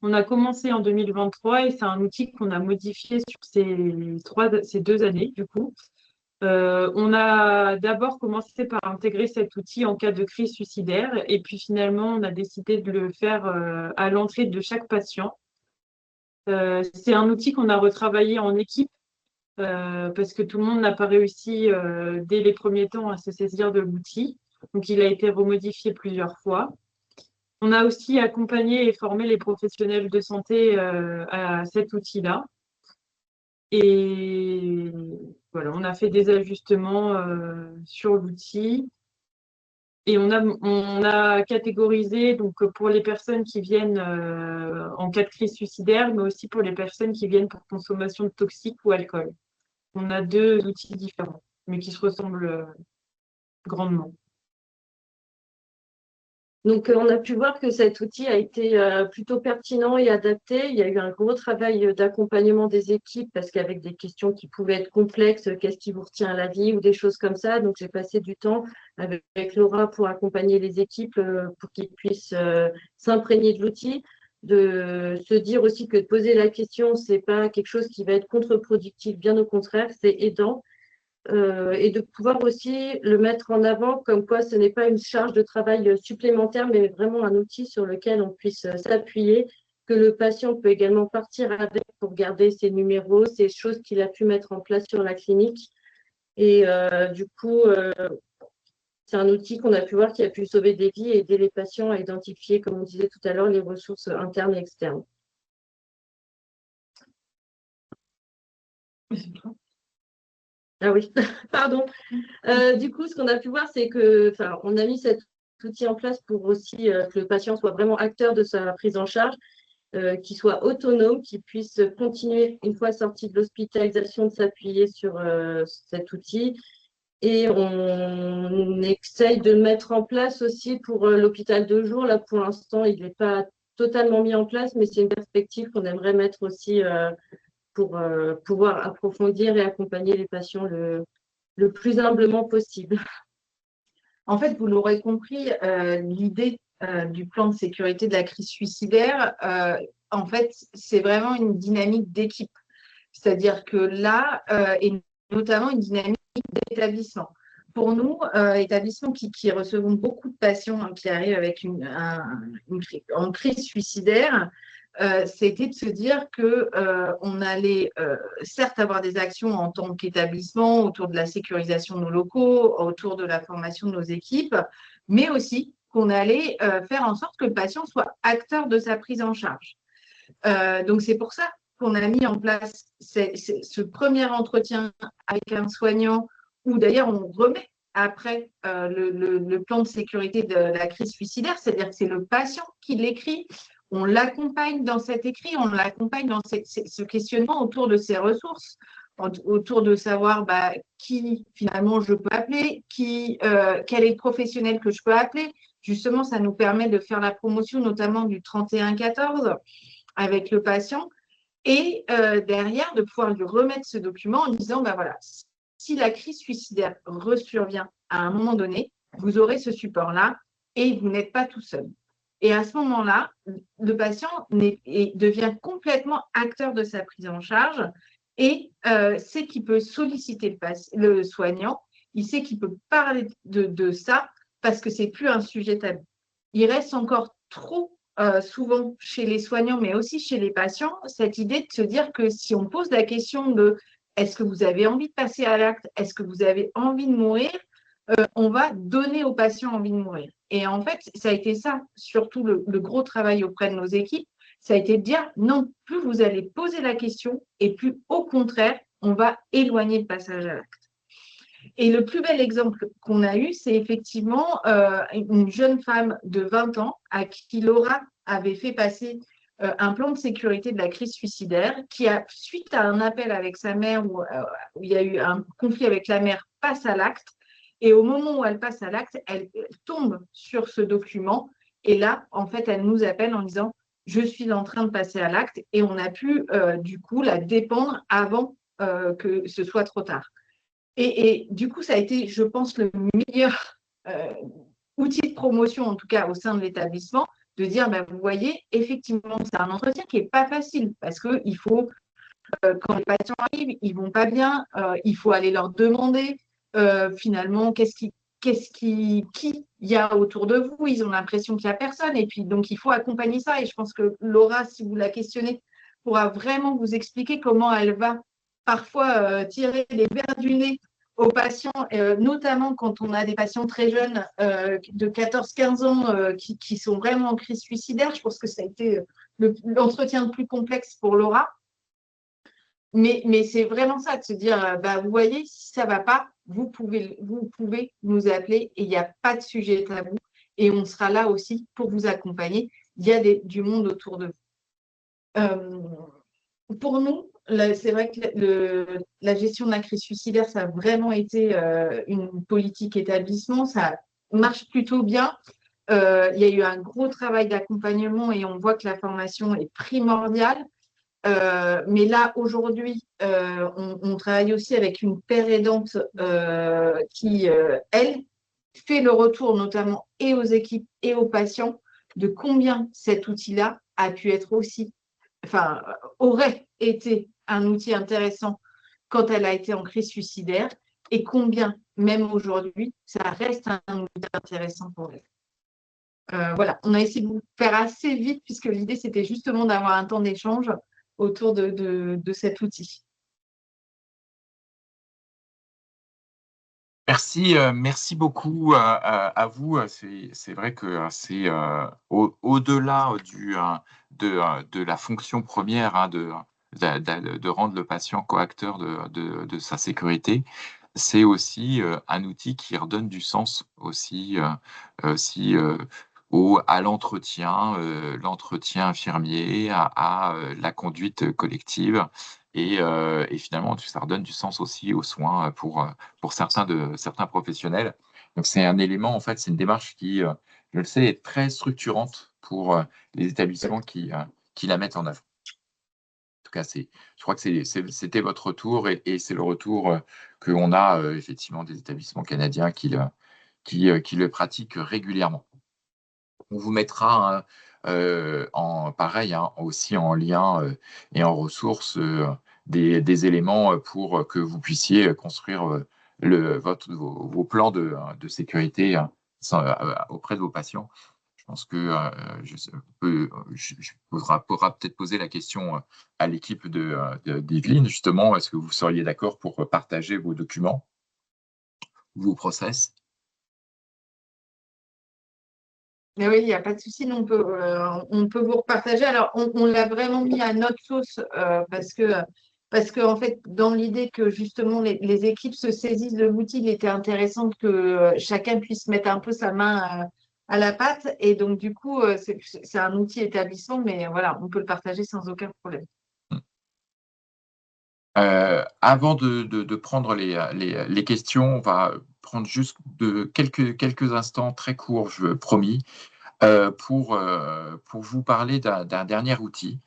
G: On a commencé en 2023 et c'est un outil qu'on a modifié sur ces 2 années, du coup. On a d'abord commencé par intégrer cet outil en cas de crise suicidaire et puis finalement, on a décidé de le faire à l'entrée de chaque patient. C'est un outil qu'on a retravaillé en équipe parce que tout le monde n'a pas réussi dès les premiers temps à se saisir de l'outil. Donc, il a été remodifié plusieurs fois. On a aussi accompagné et formé les professionnels de santé à cet outil-là. Et voilà, on a fait des ajustements sur l'outil. Et on a catégorisé donc, pour les personnes qui viennent en cas de crise suicidaire, mais aussi pour les personnes qui viennent pour consommation de toxiques ou alcool. On a 2 outils différents, mais qui se ressemblent grandement.
F: Donc, on a pu voir que cet outil a été plutôt pertinent et adapté. Il y a eu un gros travail d'accompagnement des équipes parce qu'avec des questions qui pouvaient être complexes, qu'est-ce qui vous retient à la vie ou des choses comme ça. Donc, j'ai passé du temps avec Laura pour accompagner les équipes pour qu'ils puissent s'imprégner de l'outil, de se dire aussi que de poser la question, ce n'est pas quelque chose qui va être contre-productif, bien au contraire, c'est aidant. Et de pouvoir aussi le mettre en avant comme quoi ce n'est pas une charge de travail supplémentaire, mais vraiment un outil sur lequel on puisse s'appuyer, que le patient peut également partir avec pour garder ses numéros, ces choses qu'il a pu mettre en place sur la clinique. Et du coup, c'est un outil qu'on a pu voir qui a pu sauver des vies et aider les patients à identifier, comme on disait tout à l'heure, les ressources internes et externes. Ah oui, pardon. Du coup, ce qu'on a pu voir, c'est on a mis cet outil en place pour aussi que le patient soit vraiment acteur de sa prise en charge, qu'il soit autonome, qu'il puisse continuer, une fois sorti de l'hospitalisation, de s'appuyer sur cet outil. Et on essaye de le mettre en place aussi pour l'hôpital de jour. Là, pour l'instant, il n'est pas totalement mis en place, mais c'est une perspective qu'on aimerait mettre aussi pour pouvoir approfondir et accompagner les patients le plus humblement possible.
E: En fait, vous l'aurez compris, l'idée du plan de sécurité de la crise suicidaire, en fait, c'est vraiment une dynamique d'équipe. C'est-à-dire que là, et notamment une dynamique d'établissement. Pour nous, établissements qui recevons beaucoup de patients qui arrivent avec en crise suicidaire, c'était de se dire qu'on allait certes avoir des actions en tant qu'établissement autour de la sécurisation de nos locaux, autour de la formation de nos équipes, mais aussi qu'on allait faire en sorte que le patient soit acteur de sa prise en charge. Donc, c'est pour ça qu'on a mis en place ce premier entretien avec un soignant, où d'ailleurs on remet après le plan de sécurité de la crise suicidaire, c'est-à-dire que c'est le patient qui l'écrit, on l'accompagne dans cet écrit, on l'accompagne dans ce questionnement autour de ses ressources, autour de savoir qui finalement je peux appeler, quel est le professionnel que je peux appeler. Justement, ça nous permet de faire la promotion notamment du 3114 avec le patient, et derrière de pouvoir lui remettre ce document en disant voilà, si la crise suicidaire resurvient à un moment donné, vous aurez ce support-là et vous n'êtes pas tout seul. Et à ce moment-là, le patient devient complètement acteur de sa prise en charge et sait qu'il peut solliciter le soignant, il sait qu'il peut parler de ça parce que ce n'est plus un sujet tabou. Il reste encore trop souvent chez les soignants, mais aussi chez les patients, cette idée de se dire que si on pose la question de est-ce que vous avez envie de passer à l'acte, est-ce que vous avez envie de mourir, on va donner aux patients envie de mourir. Et en fait, ça a été ça, surtout le gros travail auprès de nos équipes, ça a été de dire non, plus vous allez poser la question et plus au contraire, on va éloigner le passage à l'acte. Et le plus bel exemple qu'on a eu, c'est effectivement une jeune femme de 20 ans à qui Laura avait fait passer un plan de sécurité de la crise suicidaire qui, suite à un appel avec sa mère où il y a eu un conflit avec la mère, passe à l'acte. Et au moment où elle passe à l'acte, elle tombe sur ce document. Et là, en fait, elle nous appelle en disant « Je suis en train de passer à l'acte » et on a pu, du coup, la dépendre avant que ce soit trop tard. Et du coup, ça a été, je pense, le meilleur outil de promotion, en tout cas au sein de l'établissement, de dire, vous voyez, effectivement, c'est un entretien qui n'est pas facile parce qu'il faut, quand les patients arrivent, ils ne vont pas bien, il faut aller leur demander finalement qui il y a autour de vous, ils ont l'impression qu'il n'y a personne, et puis donc il faut accompagner ça. Et je pense que Laura, si vous la questionnez, pourra vraiment vous expliquer comment elle va parfois tirer les verres du nez aux patients, notamment quand on a des patients très jeunes de 14-15 ans qui sont vraiment en crise suicidaire. Je pense que ça a été l'entretien le plus complexe pour Laura. Mais c'est vraiment ça, de se dire, vous voyez, si ça ne va pas, vous pouvez nous appeler et il n'y a pas de sujet tabou et on sera là aussi pour vous accompagner. Il y a du monde autour de vous. Pour nous, c'est vrai que la gestion de la crise suicidaire, ça a vraiment été une politique établissement. Ça marche plutôt bien. Il y a eu un gros travail d'accompagnement et on voit que la formation est primordiale. Mais là, aujourd'hui, on travaille aussi avec une paire aidante qui, elle, fait le retour notamment et aux équipes et aux patients de combien cet outil-là a pu être aussi, aurait été un outil intéressant quand elle a été en crise suicidaire et combien, même aujourd'hui, ça reste un outil intéressant pour elle. Voilà, on a essayé de vous faire assez vite puisque l'idée, c'était justement d'avoir un temps d'échange autour de cet outil.
B: Merci beaucoup à vous. C'est vrai que c'est au-delà de la fonction première de rendre le patient coacteur de sa sécurité. C'est aussi un outil qui redonne du sens aussi à l'entretien, l'entretien infirmier, à la conduite collective. Et finalement, ça redonne du sens aussi aux soins pour certains professionnels. Donc, c'est un élément, en fait, c'est une démarche qui, je le sais, est très structurante pour les établissements qui la mettent en œuvre. En tout cas, je crois que c'était votre retour et c'est le retour qu'on a effectivement des établissements canadiens qui le pratiquent régulièrement. On vous mettra pareil aussi en lien et en ressources des éléments pour que vous puissiez construire vos plans de sécurité auprès de vos patients. Je pense que je pourra peut-être poser la question à l'équipe d'Yveline, justement, est-ce que vous seriez d'accord pour partager vos documents, vos process?
E: Mais oui, il n'y a pas de souci, nous, on peut vous repartager. Alors, on l'a vraiment mis à notre sauce parce que, en fait, dans l'idée que justement les équipes se saisissent de l'outil, il était intéressant que chacun puisse mettre un peu sa main à la pâte. Et donc, du coup, c'est un outil établissement, mais voilà, on peut le partager sans aucun problème.
B: Avant de prendre les questions, on va prendre juste quelques instants très courts, promis, pour vous parler d'un dernier outil.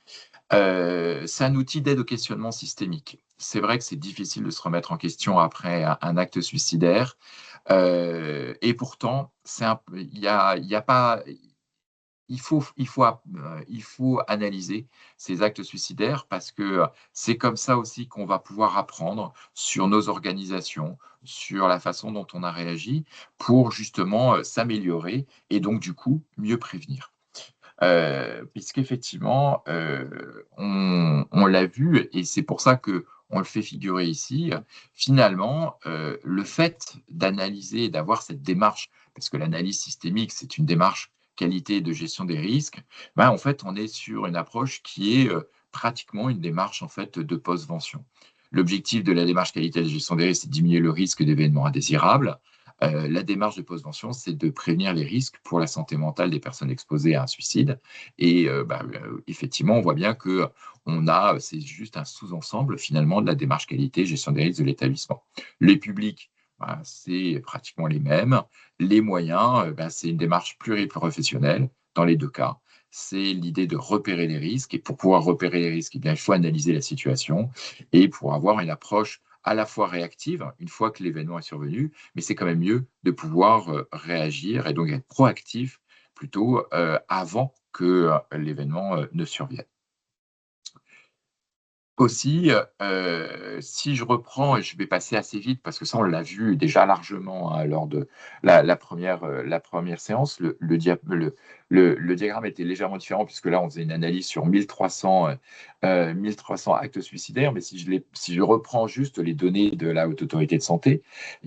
B: C'est un outil d'aide au questionnement systémique. C'est vrai que c'est difficile de se remettre en question après un acte suicidaire. Et pourtant, il y a pas, il faut analyser ces actes suicidaires parce que c'est comme ça aussi qu'on va pouvoir apprendre sur nos organisations, sur la façon dont on a réagi pour justement s'améliorer et donc du coup mieux prévenir. Puisqu'effectivement, on l'a vu et c'est pour ça qu'on le fait figurer ici, finalement, le fait d'analyser, d'avoir cette démarche, parce que l'analyse systémique, c'est une démarche qualité de gestion des risques, ben, en fait, on est sur une approche qui est pratiquement une démarche en fait, de post-vention. L'objectif de la démarche qualité de gestion des risques, c'est de diminuer le risque d'événements indésirables. La démarche de post-vention, c'est de prévenir les risques pour la santé mentale des personnes exposées à un suicide. Et effectivement, on voit bien que c'est juste un sous-ensemble finalement de la démarche qualité gestion des risques de l'établissement. Les publics, c'est pratiquement les mêmes. Les moyens, c'est une démarche pluriprofessionnelle dans les deux cas. C'est l'idée de repérer les risques. Et pour pouvoir repérer les risques, eh bien, il faut analyser la situation et pour avoir une approche à la fois réactive, une fois que l'événement est survenu, mais c'est quand même mieux de pouvoir réagir et donc être proactif plutôt avant que l'événement ne survienne. Aussi, si je reprends, et je vais passer assez vite parce que ça, on l'a vu déjà largement lors de la première séance, le diagramme était légèrement différent puisque là, on faisait une analyse sur 1300 actes suicidaires. Mais si je reprends juste les données de la Haute Autorité de Santé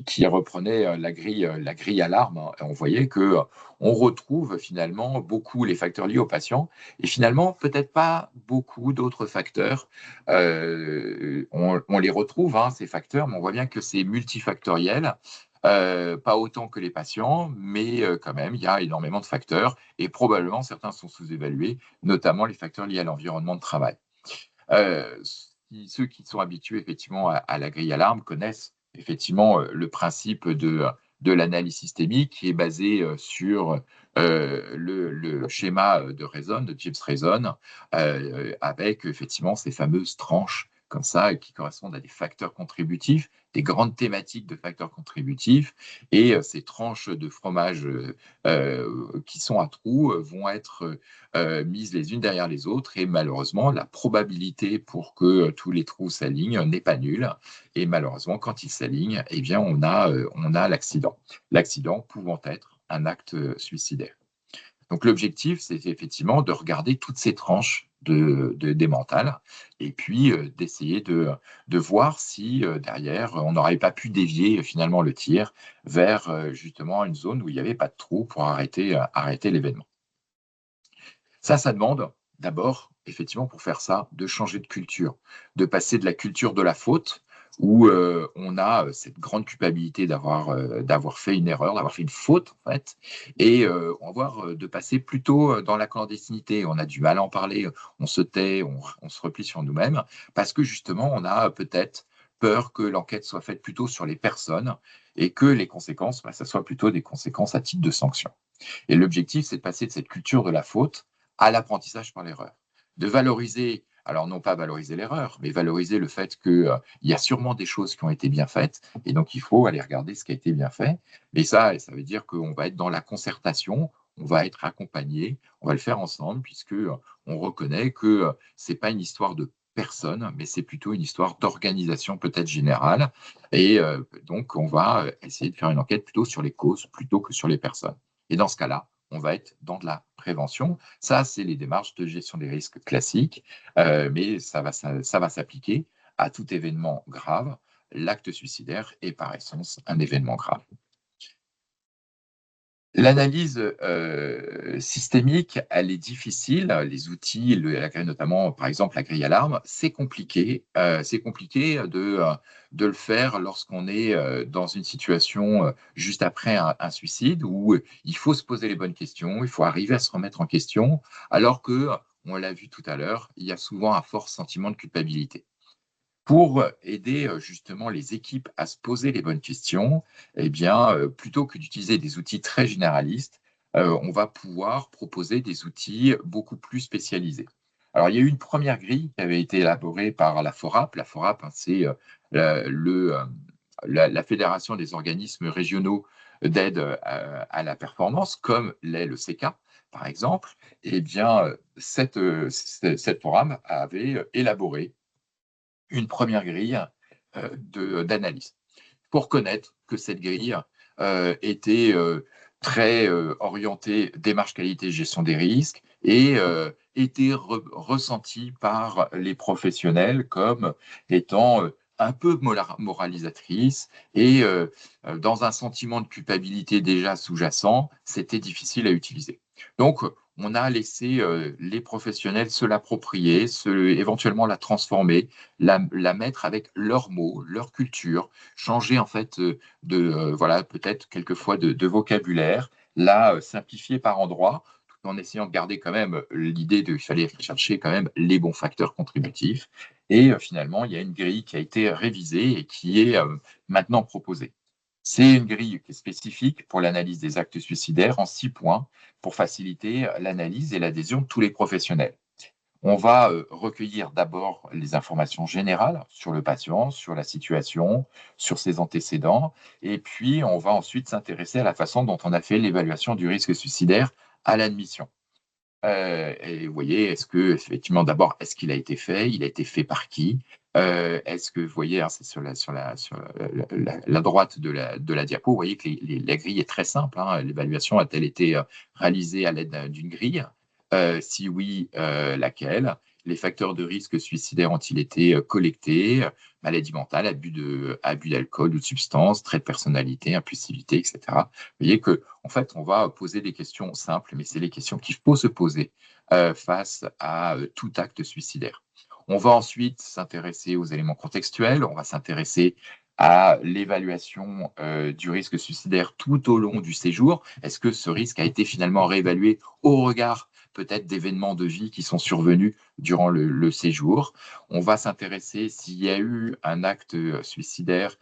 B: qui reprenait la grille alarme, hein, on voyait que on retrouve finalement beaucoup les facteurs liés aux patients et finalement peut-être pas beaucoup d'autres facteurs. On les retrouve, hein, ces facteurs, mais on voit bien que c'est multifactoriel. Pas autant que les patients, mais quand même, il y a énormément de facteurs et probablement certains sont sous-évalués, notamment les facteurs liés à l'environnement de travail. Ceux qui sont habitués effectivement à la grille alarme connaissent effectivement le principe de l'analyse systémique qui est basé sur le schéma de Reason, de James Reason, avec effectivement ces fameuses tranches comme ça qui correspondent à des facteurs contributifs, des grandes thématiques de facteurs contributifs, et ces tranches de fromage qui sont à trous vont être mises les unes derrière les autres, et malheureusement, la probabilité pour que tous les trous s'alignent n'est pas nulle, et malheureusement, quand ils s'alignent, eh bien, on a l'accident. L'accident pouvant être un acte suicidaire. Donc l'objectif, c'est effectivement de regarder toutes ces tranches des mentales et puis d'essayer de voir si derrière, on n'aurait pas pu dévier finalement le tir vers justement une zone où il n'y avait pas de trou pour arrêter l'événement. Ça demande d'abord, effectivement, pour faire ça, de changer de culture, de passer de la culture de la faute, où on a cette grande culpabilité d'avoir fait une erreur, d'avoir fait une faute, en fait, et on va de passer plutôt dans la clandestinité. On a du mal à en parler, on se tait, on se replie sur nous-mêmes, parce que justement, on a peut-être peur que l'enquête soit faite plutôt sur les personnes et que les conséquences, ça soit plutôt des conséquences à titre de sanction. Et l'objectif, c'est de passer de cette culture de la faute à l'apprentissage par l'erreur. De valoriser, alors non pas valoriser l'erreur, mais valoriser le fait qu'il y a sûrement des choses qui ont été bien faites, et donc il faut aller regarder ce qui a été bien fait. Et ça veut dire qu'on va être dans la concertation, on va être accompagné, on va le faire ensemble, puisque on reconnaît que ce n'est pas une histoire de personne, mais c'est plutôt une histoire d'organisation peut-être générale. Et donc, on va essayer de faire une enquête plutôt sur les causes plutôt que sur les personnes. Et dans ce cas-là, on va être dans de la prévention. Ça, c'est les démarches de gestion des risques classiques, mais ça va s'appliquer à tout événement grave. L'acte suicidaire est par essence un événement grave. L'analyse systémique, elle est difficile. Les outils, notamment par exemple la grille alarme, c'est compliqué. C'est compliqué de le faire lorsqu'on est dans une situation juste après un suicide où il faut se poser les bonnes questions, il faut arriver à se remettre en question, alors que, on l'a vu tout à l'heure, il y a souvent un fort sentiment de culpabilité. Pour aider justement les équipes à se poser les bonnes questions, eh bien, plutôt que d'utiliser des outils très généralistes, on va pouvoir proposer des outils beaucoup plus spécialisés. Alors, il y a eu une première grille qui avait été élaborée par la FORAP. La FORAP, hein, c'est la Fédération des organismes régionaux d'aide à la performance, comme l'est le CECA, par exemple. Eh bien, cette FORAP avait élaboré une première grille d'analyse. Pour connaître que cette grille était très orientée démarche qualité gestion des risques et était ressentie par les professionnels comme étant un peu moralisatrice et dans un sentiment de culpabilité déjà sous-jacent, c'était difficile à utiliser. Donc, on a laissé les professionnels se l'approprier, éventuellement la transformer, la mettre avec leurs mots, leur culture, changer en fait voilà, peut-être quelquefois de vocabulaire, la simplifier par endroits, tout en essayant de garder quand même l'idée qu'il fallait chercher quand même les bons facteurs contributifs. Et finalement, il y a une grille qui a été révisée et qui est maintenant proposée. C'est une grille qui est spécifique pour l'analyse des actes suicidaires en 6 points pour faciliter l'analyse et l'adhésion de tous les professionnels. On va recueillir d'abord les informations générales sur le patient, sur la situation, sur ses antécédents, et puis on va ensuite s'intéresser à la façon dont on a fait l'évaluation du risque suicidaire à l'admission. Et vous voyez, effectivement, d'abord, est-ce qu'il a été fait? Il a été fait par qui? Est-ce que, vous voyez, hein, c'est sur la droite de la diapo, vous voyez que la grille est très simple. Hein, l'évaluation a-t-elle été réalisée à l'aide d'une grille? Si oui, laquelle? Les facteurs de risque suicidaire ont-ils été collectés? Maladie mentale, abus d'alcool ou de substances, traits de personnalité, impulsivité, etc. Vous voyez qu'en fait, on va poser des questions simples, mais c'est les questions qu'il faut se poser face à tout acte suicidaire. On va ensuite s'intéresser aux éléments contextuels, on va s'intéresser à l'évaluation du risque suicidaire tout au long du séjour. Est-ce que ce risque a été finalement réévalué au regard peut-être d'événements de vie qui sont survenus durant le séjour? On va s'intéresser s'il y a eu un acte suicidaire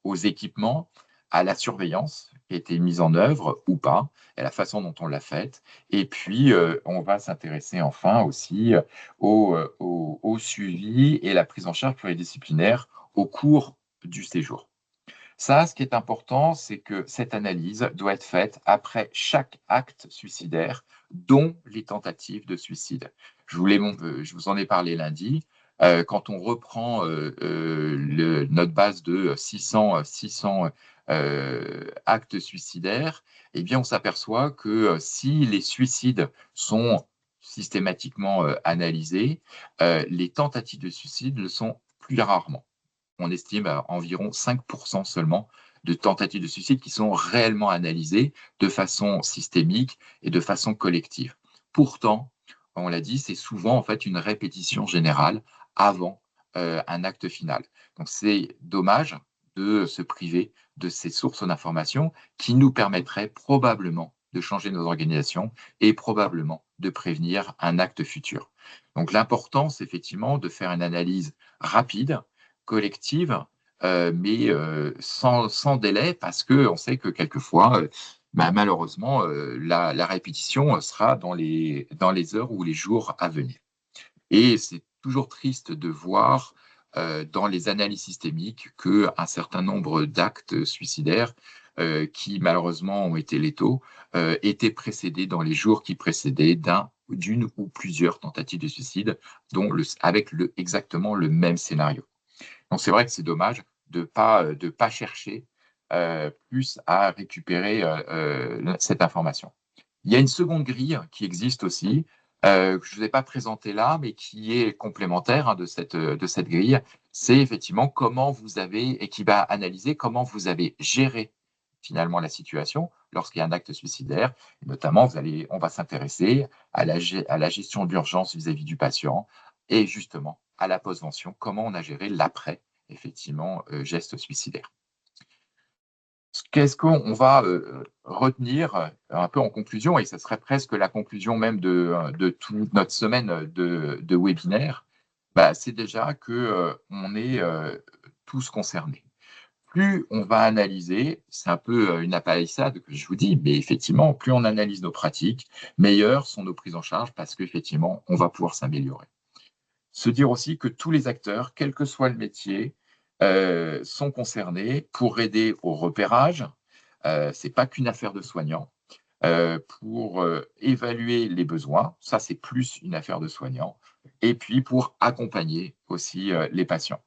B: aux équipements, à la surveillance qui a été mise en œuvre ou pas, et la façon dont on l'a faite. Et puis, on va s'intéresser enfin aussi au suivi et la prise en charge pluridisciplinaire au cours du séjour. Ça, ce qui est important, c'est que cette analyse doit être faite après chaque acte suicidaire, dont les tentatives de suicide. Je vous en ai parlé lundi. Quand on reprend notre base de 600 actes suicidaires, eh bien, on s'aperçoit que si les suicides sont systématiquement analysés, les tentatives de suicide le sont plus rarement. On estime à environ 5% seulement de tentatives de suicide qui sont réellement analysées de façon systémique et de façon collective. Pourtant, on l'a dit, c'est souvent en fait une répétition générale avant un acte final. Donc c'est dommage de se priver de ces sources d'informations qui nous permettraient probablement de changer nos organisations et probablement de prévenir un acte futur. Donc l'important, c'est effectivement de faire une analyse rapide, collective, mais sans délai, parce qu'on sait que quelquefois, malheureusement, la répétition sera dans les heures ou les jours à venir. Et c'est toujours triste de voir dans les analyses systémiques qu'un certain nombre d'actes suicidaires qui malheureusement ont été létaux étaient précédés dans les jours qui précédaient d'un d'une ou plusieurs tentatives de suicide, avec exactement le même scénario. Donc c'est vrai que c'est dommage de pas chercher plus à récupérer cette information. Il y a une seconde grille qui existe aussi, que je ne vous ai pas présentée là, mais qui est complémentaire de cette grille. C'est effectivement comment vous avez, et qui va analyser comment vous avez géré finalement la situation lorsqu'il y a un acte suicidaire. Et notamment, on va s'intéresser à la gestion d'urgence vis-à-vis du patient et justement à la postvention, comment on a géré l'après, effectivement, geste suicidaire. Qu'est-ce qu'on va retenir un peu en conclusion, et ce serait presque la conclusion même de toute notre semaine de webinaire, c'est déjà qu'on est tous concernés. Plus on va analyser, c'est un peu une appareillade que je vous dis, mais effectivement, plus on analyse nos pratiques, meilleures sont nos prises en charge parce qu'effectivement, on va pouvoir s'améliorer. Se dire aussi que tous les acteurs, quel que soit le métier, sont concernés pour aider au repérage. Ce n'est pas qu'une affaire de soignants. Pour évaluer les besoins, ça c'est plus une affaire de soignants. Et puis pour accompagner aussi les patients.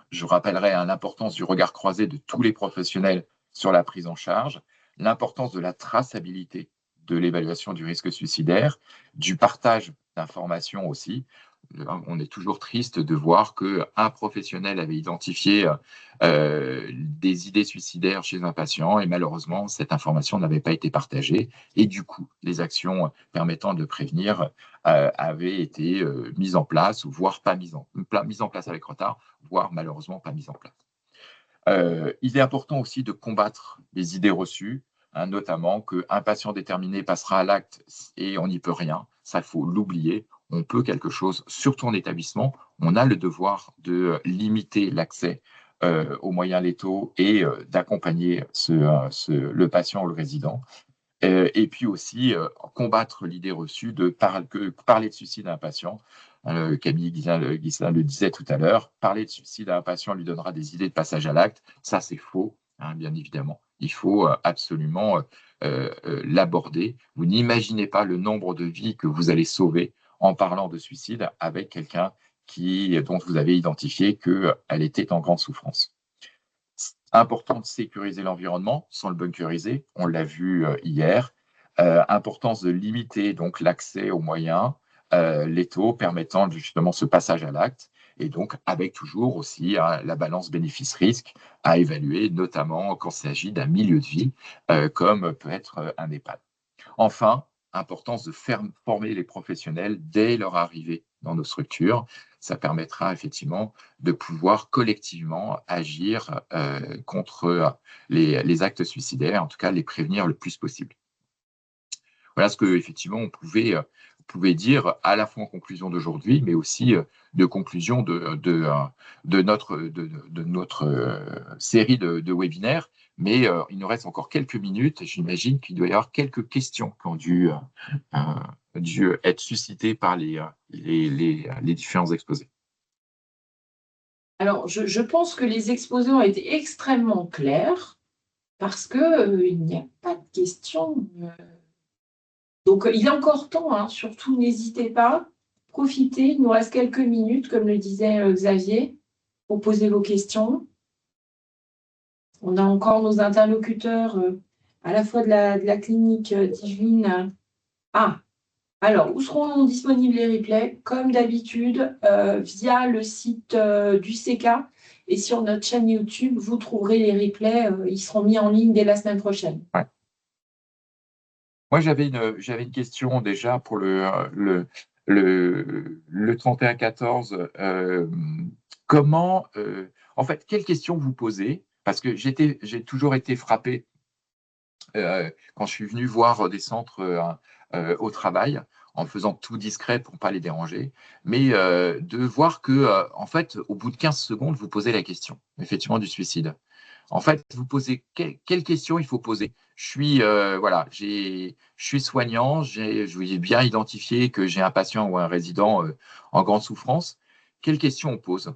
B: Je rappellerai l'importance du regard croisé de tous les professionnels sur la prise en charge, l'importance de la traçabilité de l'évaluation du risque suicidaire, du partage d'informations aussi. On est toujours triste de voir qu'un professionnel avait identifié des idées suicidaires chez un patient et malheureusement, cette information n'avait pas été partagée et du coup, les actions permettant de prévenir avaient été mises en place, voire pas mises en place avec retard, voire malheureusement pas mises en place. Il est important aussi de combattre les idées reçues, notamment qu'un patient déterminé passera à l'acte et on n'y peut rien. Ça, il faut l'oublier. On peut quelque chose, surtout en établissement. On a le devoir de limiter l'accès aux moyens létaux et d'accompagner le patient ou le résident. Et puis aussi combattre l'idée reçue de parler de suicide à un patient. Camille Guislain le disait tout à l'heure, parler de suicide à un patient lui donnera des idées de passage à l'acte. Ça, c'est faux, bien évidemment. Il faut absolument l'aborder. Vous n'imaginez pas le nombre de vies que vous allez sauver en parlant de suicide avec quelqu'un dont vous avez identifié qu'elle était en grande souffrance. Important de sécuriser l'environnement sans le bunkeriser, on l'a vu hier. Importance de limiter donc l'accès aux moyens létaux permettant justement ce passage à l'acte et donc avec toujours aussi la balance bénéfice-risque à évaluer, notamment quand il s'agit d'un milieu de vie comme peut être un EHPAD. Enfin, importance de former les professionnels dès leur arrivée dans nos structures. Ça permettra effectivement de pouvoir collectivement agir contre les actes suicidaires, en tout cas les prévenir le plus possible. Voilà ce que effectivement on pouvait dire à la fois en conclusion d'aujourd'hui, mais aussi de conclusion de notre série de webinaires. Mais il nous reste encore quelques minutes. J'imagine qu'il doit y avoir quelques questions qui ont dû être suscitées par les différents exposés.
A: Alors, je pense que les exposés ont été extrêmement clairs parce qu'il n'y a pas de questions. Donc, il est encore temps, surtout n'hésitez pas, profitez, il nous reste quelques minutes, comme le disait Xavier, pour poser vos questions. On a encore nos interlocuteurs, à la fois de la clinique d'Yvelines. Alors, où seront disponibles les replays? Comme d'habitude, via le site du CK et sur notre chaîne YouTube, vous trouverez les replays. Ils seront mis en ligne dès la semaine prochaine.
B: Ouais. Moi, j'avais une question déjà pour le 31-14. En fait, quelles questions vous posez? Parce que j'ai toujours été frappé quand je suis venu voir des centres au travail, en faisant tout discret pour ne pas les déranger, mais de voir que, en fait, au bout de 15 secondes, vous posez la question, effectivement, du suicide. En fait, vous posez quelle question il faut poser. Je suis soignant, je vous ai bien identifié que j'ai un patient ou un résident en grande souffrance. Quelle question on pose?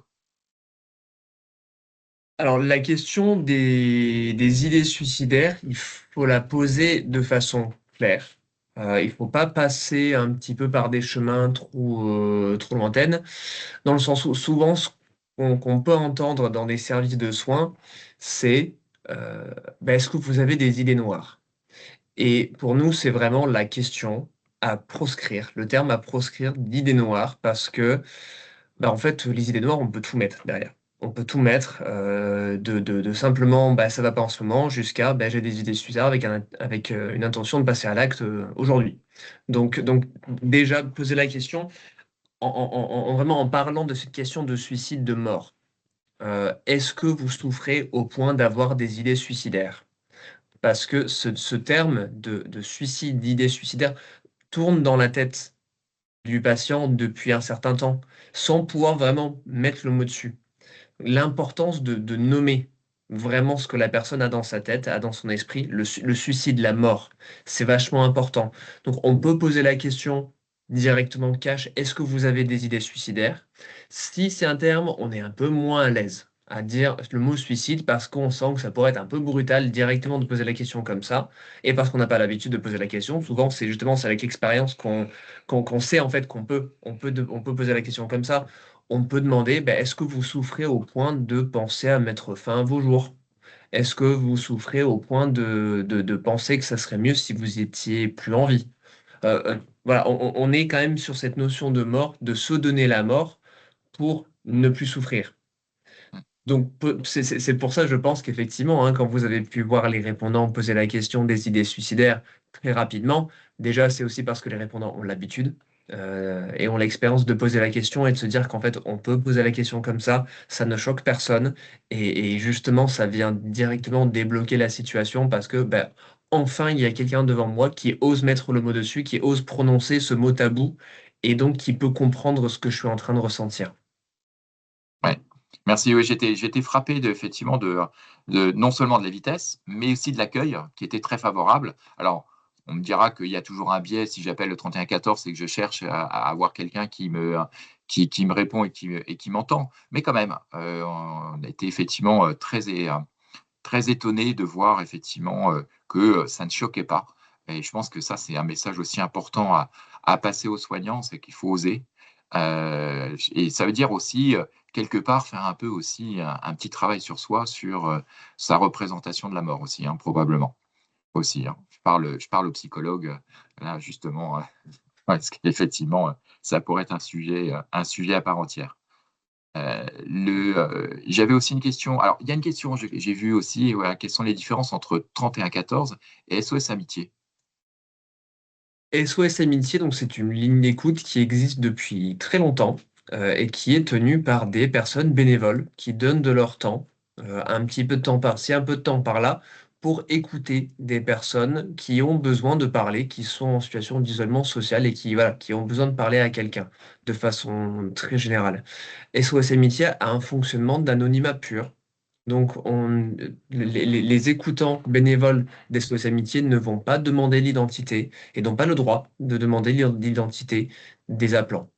C: Alors, la question des idées suicidaires, il faut la poser de façon claire. Il ne faut pas passer un petit peu par des chemins trop lointains, dans le sens où souvent, ce qu'on peut entendre dans des services de soins, c'est est-ce que vous avez des idées noires? Et pour nous, c'est vraiment la question à proscrire, le terme à proscrire d'idées noires, parce que en fait, les idées noires, on peut tout mettre derrière. On peut tout mettre, de simplement, ça va pas en ce moment, jusqu'à, j'ai des idées suicidaires avec une intention de passer à l'acte, aujourd'hui. Donc déjà poser la question en vraiment en parlant de cette question de suicide, de mort. Est-ce que vous souffrez au point d'avoir des idées suicidaires? Parce que ce terme de suicide, d'idées suicidaires tourne dans la tête du patient depuis un certain temps, sans pouvoir vraiment mettre le mot dessus. L'importance de nommer vraiment ce que la personne a dans sa tête, a dans son esprit, le suicide, la mort, c'est vachement important. Donc on peut poser la question directement cash, est-ce que vous avez des idées suicidaires? Si c'est un terme, on est un peu moins à l'aise à dire le mot suicide parce qu'on sent que ça pourrait être un peu brutal directement de poser la question comme ça, et parce qu'on n'a pas l'habitude de poser la question. Souvent, c'est avec l'expérience qu'on sait en fait on peut poser la question comme ça. On peut demander, est-ce que vous souffrez au point de penser à mettre fin à vos jours? Est-ce que vous souffrez au point de penser que ça serait mieux si vous étiez plus en vie? Voilà, on est quand même sur cette notion de mort, de se donner la mort pour ne plus souffrir. Donc, c'est pour ça, je pense qu'effectivement, hein, quand vous avez pu voir les répondants poser la question des idées suicidaires très rapidement, déjà, c'est aussi parce que les répondants ont l'habitude et ont l'expérience de poser la question et de se dire qu'en fait, on peut poser la question comme ça ne choque personne. Et justement, ça vient directement débloquer la situation parce que, enfin, il y a quelqu'un devant moi qui ose mettre le mot dessus, qui ose prononcer ce mot tabou et donc qui peut comprendre ce que je suis en train de ressentir.
B: Ouais. Merci, oui, j'étais frappé effectivement de non seulement de la vitesse, mais aussi de l'accueil qui était très favorable. Alors, on me dira qu'il y a toujours un biais si j'appelle le 3114, c'est que je cherche à avoir quelqu'un qui me répond et qui m'entend. Mais quand même, on a été effectivement très étonné de voir effectivement que ça ne choquait pas. Et je pense que ça, c'est un message aussi important à passer aux soignants, c'est qu'il faut oser. Et ça veut dire aussi, quelque part, faire un peu aussi un petit travail sur soi, sur sa représentation de la mort aussi, hein, probablement. Aussi, hein. Je parle aux psychologues, là, justement, parce qu'effectivement, ça pourrait être un sujet à part entière. J'avais aussi une question. Alors, il y a une question, j'ai vu aussi, voilà, quelles sont les différences entre 3114 et SOS Amitié?
C: SOS Amitié, donc c'est une ligne d'écoute qui existe depuis très longtemps et qui est tenue par des personnes bénévoles qui donnent de leur temps, un petit peu de temps par-ci, un peu de temps par-là, pour écouter des personnes qui ont besoin de parler, qui sont en situation d'isolement social et qui ont besoin de parler à quelqu'un de façon très générale. SOS Amitié a un fonctionnement d'anonymat pur. Donc, les écoutants bénévoles d'SOS Amitié ne vont pas demander l'identité et n'ont pas le droit de demander l'identité des appelants.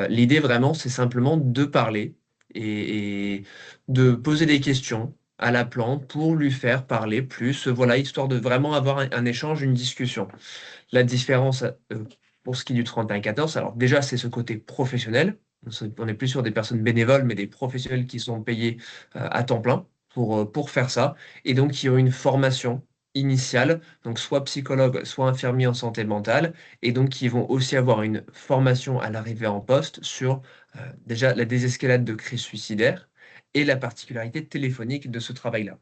C: L'idée vraiment, c'est simplement de parler et de poser des questions à l'appelant pour lui faire parler plus, voilà, histoire de vraiment avoir un échange, une discussion. La différence pour ce qui est du 3114, alors déjà, c'est ce côté professionnel. On n'est plus sur des personnes bénévoles, mais des professionnels qui sont payés à temps plein pour faire ça, et donc qui ont une formation initiale, donc soit psychologue, soit infirmier en santé mentale, et donc qui vont aussi avoir une formation à l'arrivée en poste sur déjà la désescalade de crise suicidaire et la particularité téléphonique de ce travail-là.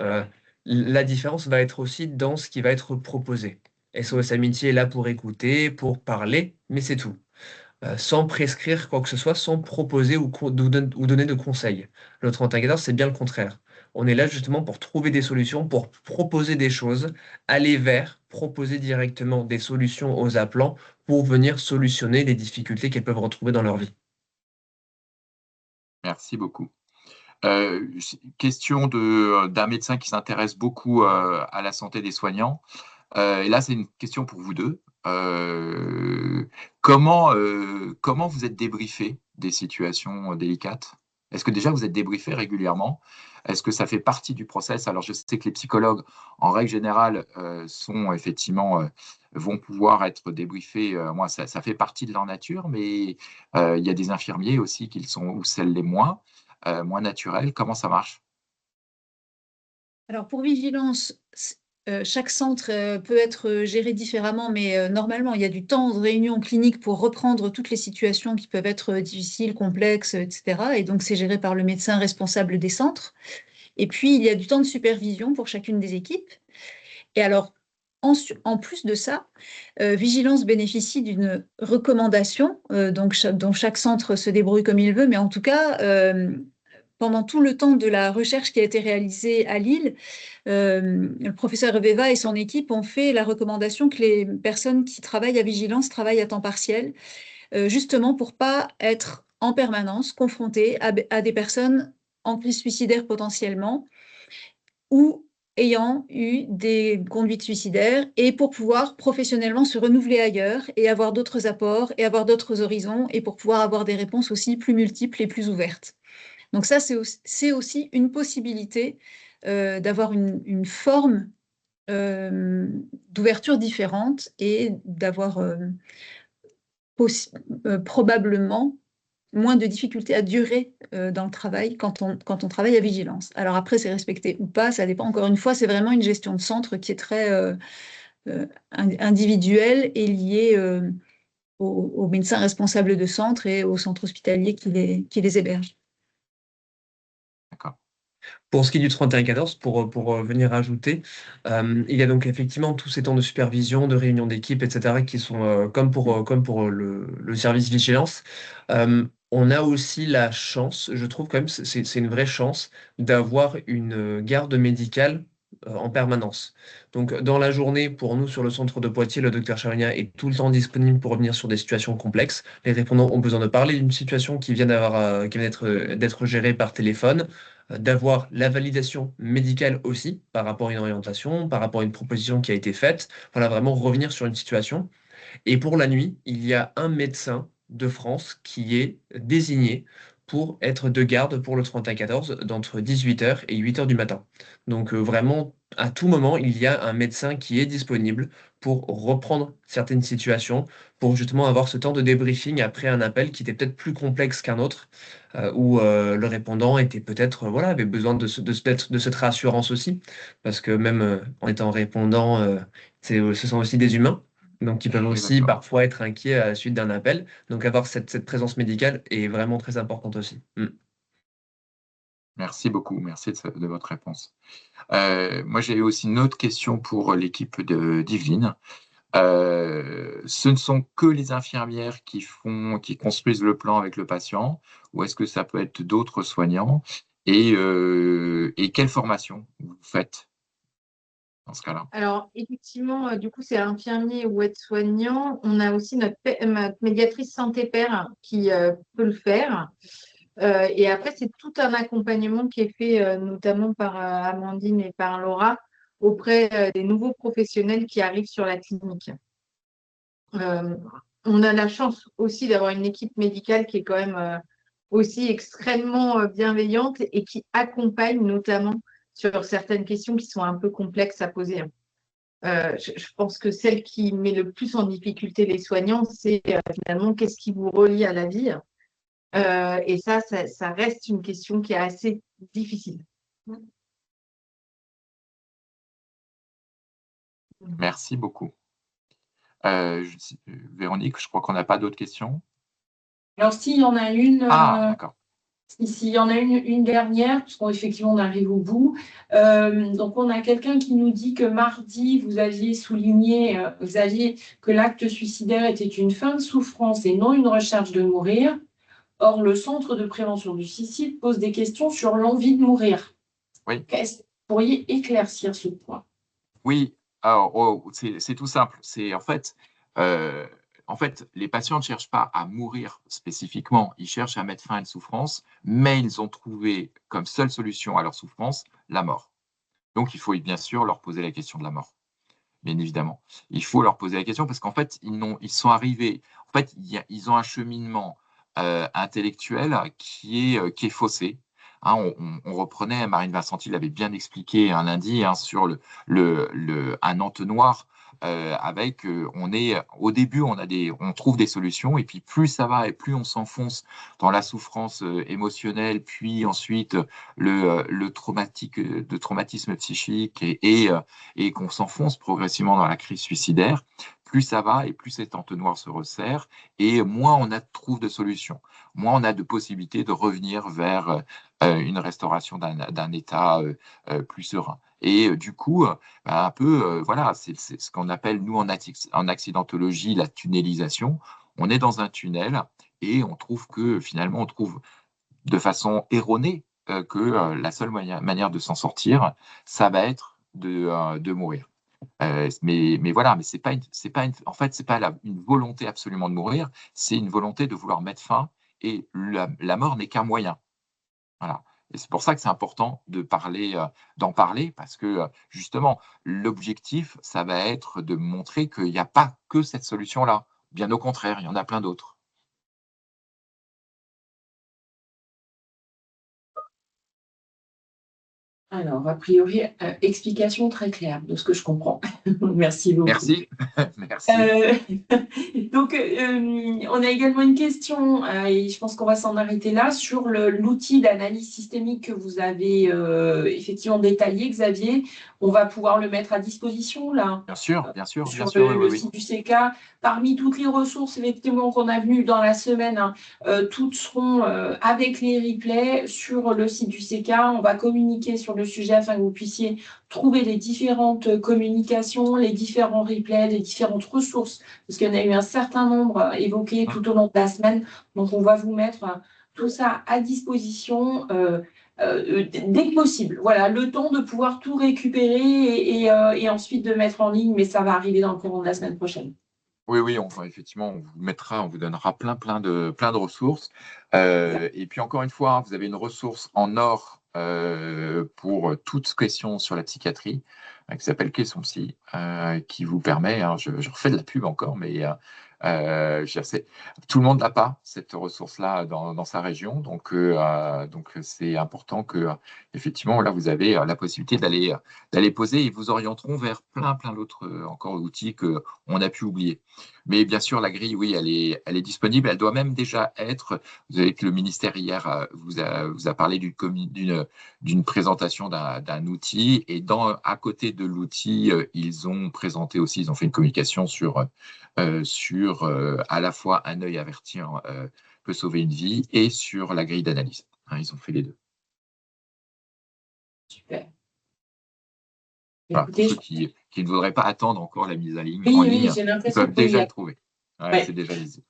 C: Euh, la différence va être aussi dans ce qui va être proposé. SOS Amitié est là pour écouter, pour parler, mais c'est tout. Sans prescrire quoi que ce soit, sans proposer ou donner de conseils. Le 3114, c'est bien le contraire. On est là justement pour trouver des solutions, pour proposer des choses, aller vers, proposer directement des solutions aux appelants pour venir solutionner les difficultés qu'elles peuvent retrouver dans leur vie.
B: Merci beaucoup. Question d'un médecin qui s'intéresse beaucoup à la santé des soignants. Et là, c'est une question pour vous deux. Comment vous êtes débriefé des situations délicates? Est-ce que déjà vous êtes débriefé régulièrement? Est-ce que ça fait partie du process? Alors, je sais que les psychologues, en règle générale, sont effectivement, vont pouvoir être débriefés. Moi, ça fait partie de leur nature, mais il y a des infirmiers aussi qui le sont, ou celles les moins naturelles. Comment ça marche?
D: Alors pour vigilance, chaque centre peut être géré différemment, mais normalement, il y a du temps de réunion clinique pour reprendre toutes les situations qui peuvent être difficiles, complexes, etc. Et donc, c'est géré par le médecin responsable des centres. Et puis, il y a du temps de supervision pour chacune des équipes. Et alors, en plus de ça, Vigilance bénéficie d'une recommandation, dont chaque centre se débrouille comme il veut, mais en tout cas, pendant tout le temps de la recherche qui a été réalisée à Lille, le professeur Reveva et son équipe ont fait la recommandation que les personnes qui travaillent à Vigilance travaillent à temps partiel, justement pour pas être en permanence confrontées à des personnes en crise suicidaire potentiellement, ou ayant eu des conduites suicidaires, et pour pouvoir professionnellement se renouveler ailleurs et avoir d'autres apports et avoir d'autres horizons, et pour pouvoir avoir des réponses aussi plus multiples et plus ouvertes. Donc ça, c'est aussi une possibilité d'avoir une forme d'ouverture différente et d'avoir probablement moins de difficultés à durer dans le travail quand on travaille à vigilance. Alors après, c'est respecté ou pas, ça dépend. Encore une fois, c'est vraiment une gestion de centre qui est très individuelle et liée aux médecins responsables de centre et aux centres hospitaliers qui les hébergent.
B: D'accord.
C: Pour ce qui est du 31-14, pour venir ajouter, il y a donc effectivement tous ces temps de supervision, de réunion d'équipe, etc., qui sont comme pour le service vigilance. On a aussi la chance, je trouve quand même, c'est une vraie chance d'avoir une garde médicale en permanence. Donc, dans la journée, pour nous, sur le centre de Poitiers, le docteur Charigna est tout le temps disponible pour revenir sur des situations complexes. Les répondants ont besoin de parler d'une situation qui vient d'être gérée par téléphone, d'avoir la validation médicale aussi par rapport à une orientation, par rapport à une proposition qui a été faite. Voilà, vraiment revenir sur une situation. Et pour la nuit, il y a un médecin de France qui est désigné pour être de garde pour le 31-14 d'entre 18h et 8h du matin. Donc vraiment, à tout moment, il y a un médecin qui est disponible pour reprendre certaines situations, pour justement avoir ce temps de débriefing après un appel qui était peut-être plus complexe qu'un autre, où le répondant était peut-être, voilà, avait besoin de cette réassurance aussi, parce que même en étant répondant, ce sont aussi des humains. Donc, ils peuvent
B: Oui,
C: aussi
B: d'accord.
C: parfois être inquiets à la suite d'un appel. Donc, avoir cette présence médicale est vraiment très importante aussi.
B: Merci beaucoup. Merci de votre réponse. Moi, j'ai aussi une autre question pour l'équipe d'Yveline. Ce ne sont que les infirmières qui construisent le plan avec le patient, ou est-ce que ça peut être d'autres soignants? Et quelle formation vous faites dans ce cas-là?
E: Alors, effectivement, du coup, c'est infirmier ou aide-soignant. On a aussi notre médiatrice santé-père qui peut le faire. Et après, c'est tout un accompagnement qui est fait notamment par Amandine et par Laura auprès des nouveaux professionnels qui arrivent sur la clinique. On a la chance aussi d'avoir une équipe médicale qui est quand même aussi extrêmement bienveillante et qui accompagne notamment sur certaines questions qui sont un peu complexes à poser. Je pense que celle qui met le plus en difficulté les soignants, c'est finalement qu'est-ce qui vous relie à la vie. Et ça reste une question qui est assez difficile.
B: Merci beaucoup. Véronique, je crois qu'on n'a pas d'autres questions.
A: Alors, s'il y en a une,
B: D'accord.
A: s'il y en a une dernière, parce qu'effectivement, on arrive au bout. Donc, on a quelqu'un qui nous dit que mardi, vous aviez souligné, Xavier, que l'acte suicidaire était une fin de souffrance et non une recherche de mourir. Or, le Centre de prévention du suicide pose des questions sur l'envie de mourir.
B: Oui.
A: Est-ce que vous pourriez éclaircir ce point?
B: Oui, alors c'est tout simple. C'est en fait, les patients ne cherchent pas à mourir spécifiquement, ils cherchent à mettre fin à une souffrance, mais ils ont trouvé comme seule solution à leur souffrance la mort. Donc, il faut bien sûr leur poser la question de la mort, bien évidemment. Il faut leur poser la question parce qu'en fait, ils sont arrivés, en fait, ils ont un cheminement intellectuelle qui est faussée. Hein, on reprenait, Marine Vincenti l'avait bien expliqué un lundi, hein, sur un entonnoir avec, au début, on trouve des solutions, et puis plus ça va et plus on s'enfonce dans la souffrance émotionnelle, puis ensuite le traumatisme psychique et qu'on s'enfonce progressivement dans la crise suicidaire, plus ça va et plus cet entonnoir se resserre, et moins on trouve de solutions, moins on a de possibilités de revenir vers une restauration d'un état plus serein. Et du coup, un peu, voilà, c'est ce qu'on appelle, nous, en accidentologie, la tunnelisation. On est dans un tunnel et on trouve que, finalement, on trouve de façon erronée que la seule manière de s'en sortir, ça va être de mourir. Mais voilà, mais en fait, c'est pas une volonté absolument de mourir, c'est une volonté de vouloir mettre fin, et la mort n'est qu'un moyen. Voilà. Et c'est pour ça que c'est important d'en parler, parce que justement, l'objectif, ça va être de montrer qu'il n'y a pas que cette solution-là. Bien au contraire, il y en a plein d'autres.
A: Alors, a priori, explication très claire de ce que je comprends. Merci beaucoup.
B: Merci. Merci.
A: Donc, on a également une question, et je pense qu'on va s'en arrêter là, sur l'outil d'analyse systémique que vous avez effectivement détaillé, Xavier. On va pouvoir le mettre à disposition, là.
B: Bien sûr,
A: Sur
B: oui.
A: le site du CK. Parmi toutes les ressources, effectivement, qu'on a vues dans la semaine, hein, toutes seront avec les replays sur le site du CK. On va communiquer sur le sujet afin que vous puissiez trouver les différentes communications, les différents replays, les différentes ressources, parce qu'il y en a eu un certain nombre évoqués tout au long de la semaine. Donc, on va vous mettre tout ça à disposition dès que possible. Voilà, le temps de pouvoir tout récupérer et ensuite de mettre en ligne, mais ça va arriver dans le courant de la semaine prochaine.
B: Oui, effectivement, on vous donnera plein de ressources. Et puis encore une fois, vous avez une ressource en or pour toute question sur la psychiatrie, qui s'appelle Question Psy, qui vous permet, hein, je refais de la pub encore, mais tout le monde n'a pas cette ressource-là dans sa région, donc c'est important que effectivement là vous avez la possibilité d'aller poser, et vous orienteront vers plein d'autres encore outils que on a pu oublier. Mais bien sûr, la grille, oui, elle est disponible. Elle doit même déjà être. Vous savez que le ministère hier vous a parlé d'une présentation d'un outil, et à côté de l'outil, ils ont présenté aussi, ils ont fait une communication sur à la fois un œil averti peut sauver une vie, et sur la grille d'analyse. Hein, ils ont fait les deux.
A: Super.
B: Voilà,
A: Écoutez,
B: pour ceux qui ne voudraient pas attendre encore la mise en ligne,
A: oui, j'ai
B: ils
A: l'impression
B: peuvent déjà
A: que
B: le trouver. Ouais,
A: ouais.
B: C'est déjà lisible.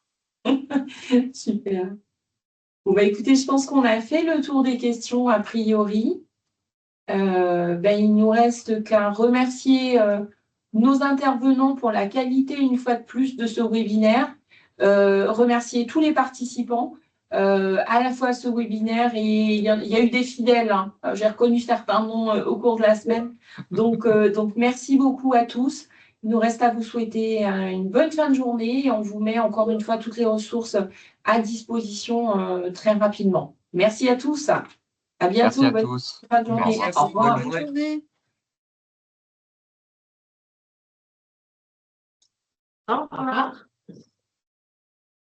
A: Super. Bon, écoutez, je pense qu'on a fait le tour des questions a priori. Il ne nous reste qu'à remercier nos intervenants pour la qualité, une fois de plus, de ce webinaire. Remercier tous les participants à la fois à ce webinaire, et il y a eu des fidèles. Hein. J'ai reconnu certains noms au cours de la semaine. Donc, merci beaucoup à tous. Il nous reste à vous souhaiter une bonne fin de journée, et on vous met encore une fois toutes les ressources à disposition très rapidement. Merci à tous. À bientôt.
B: Merci à
A: bonne
B: tous.
A: fin de journée.
D: Merci,
A: Au revoir.
D: bonne journée.
F: Au revoir.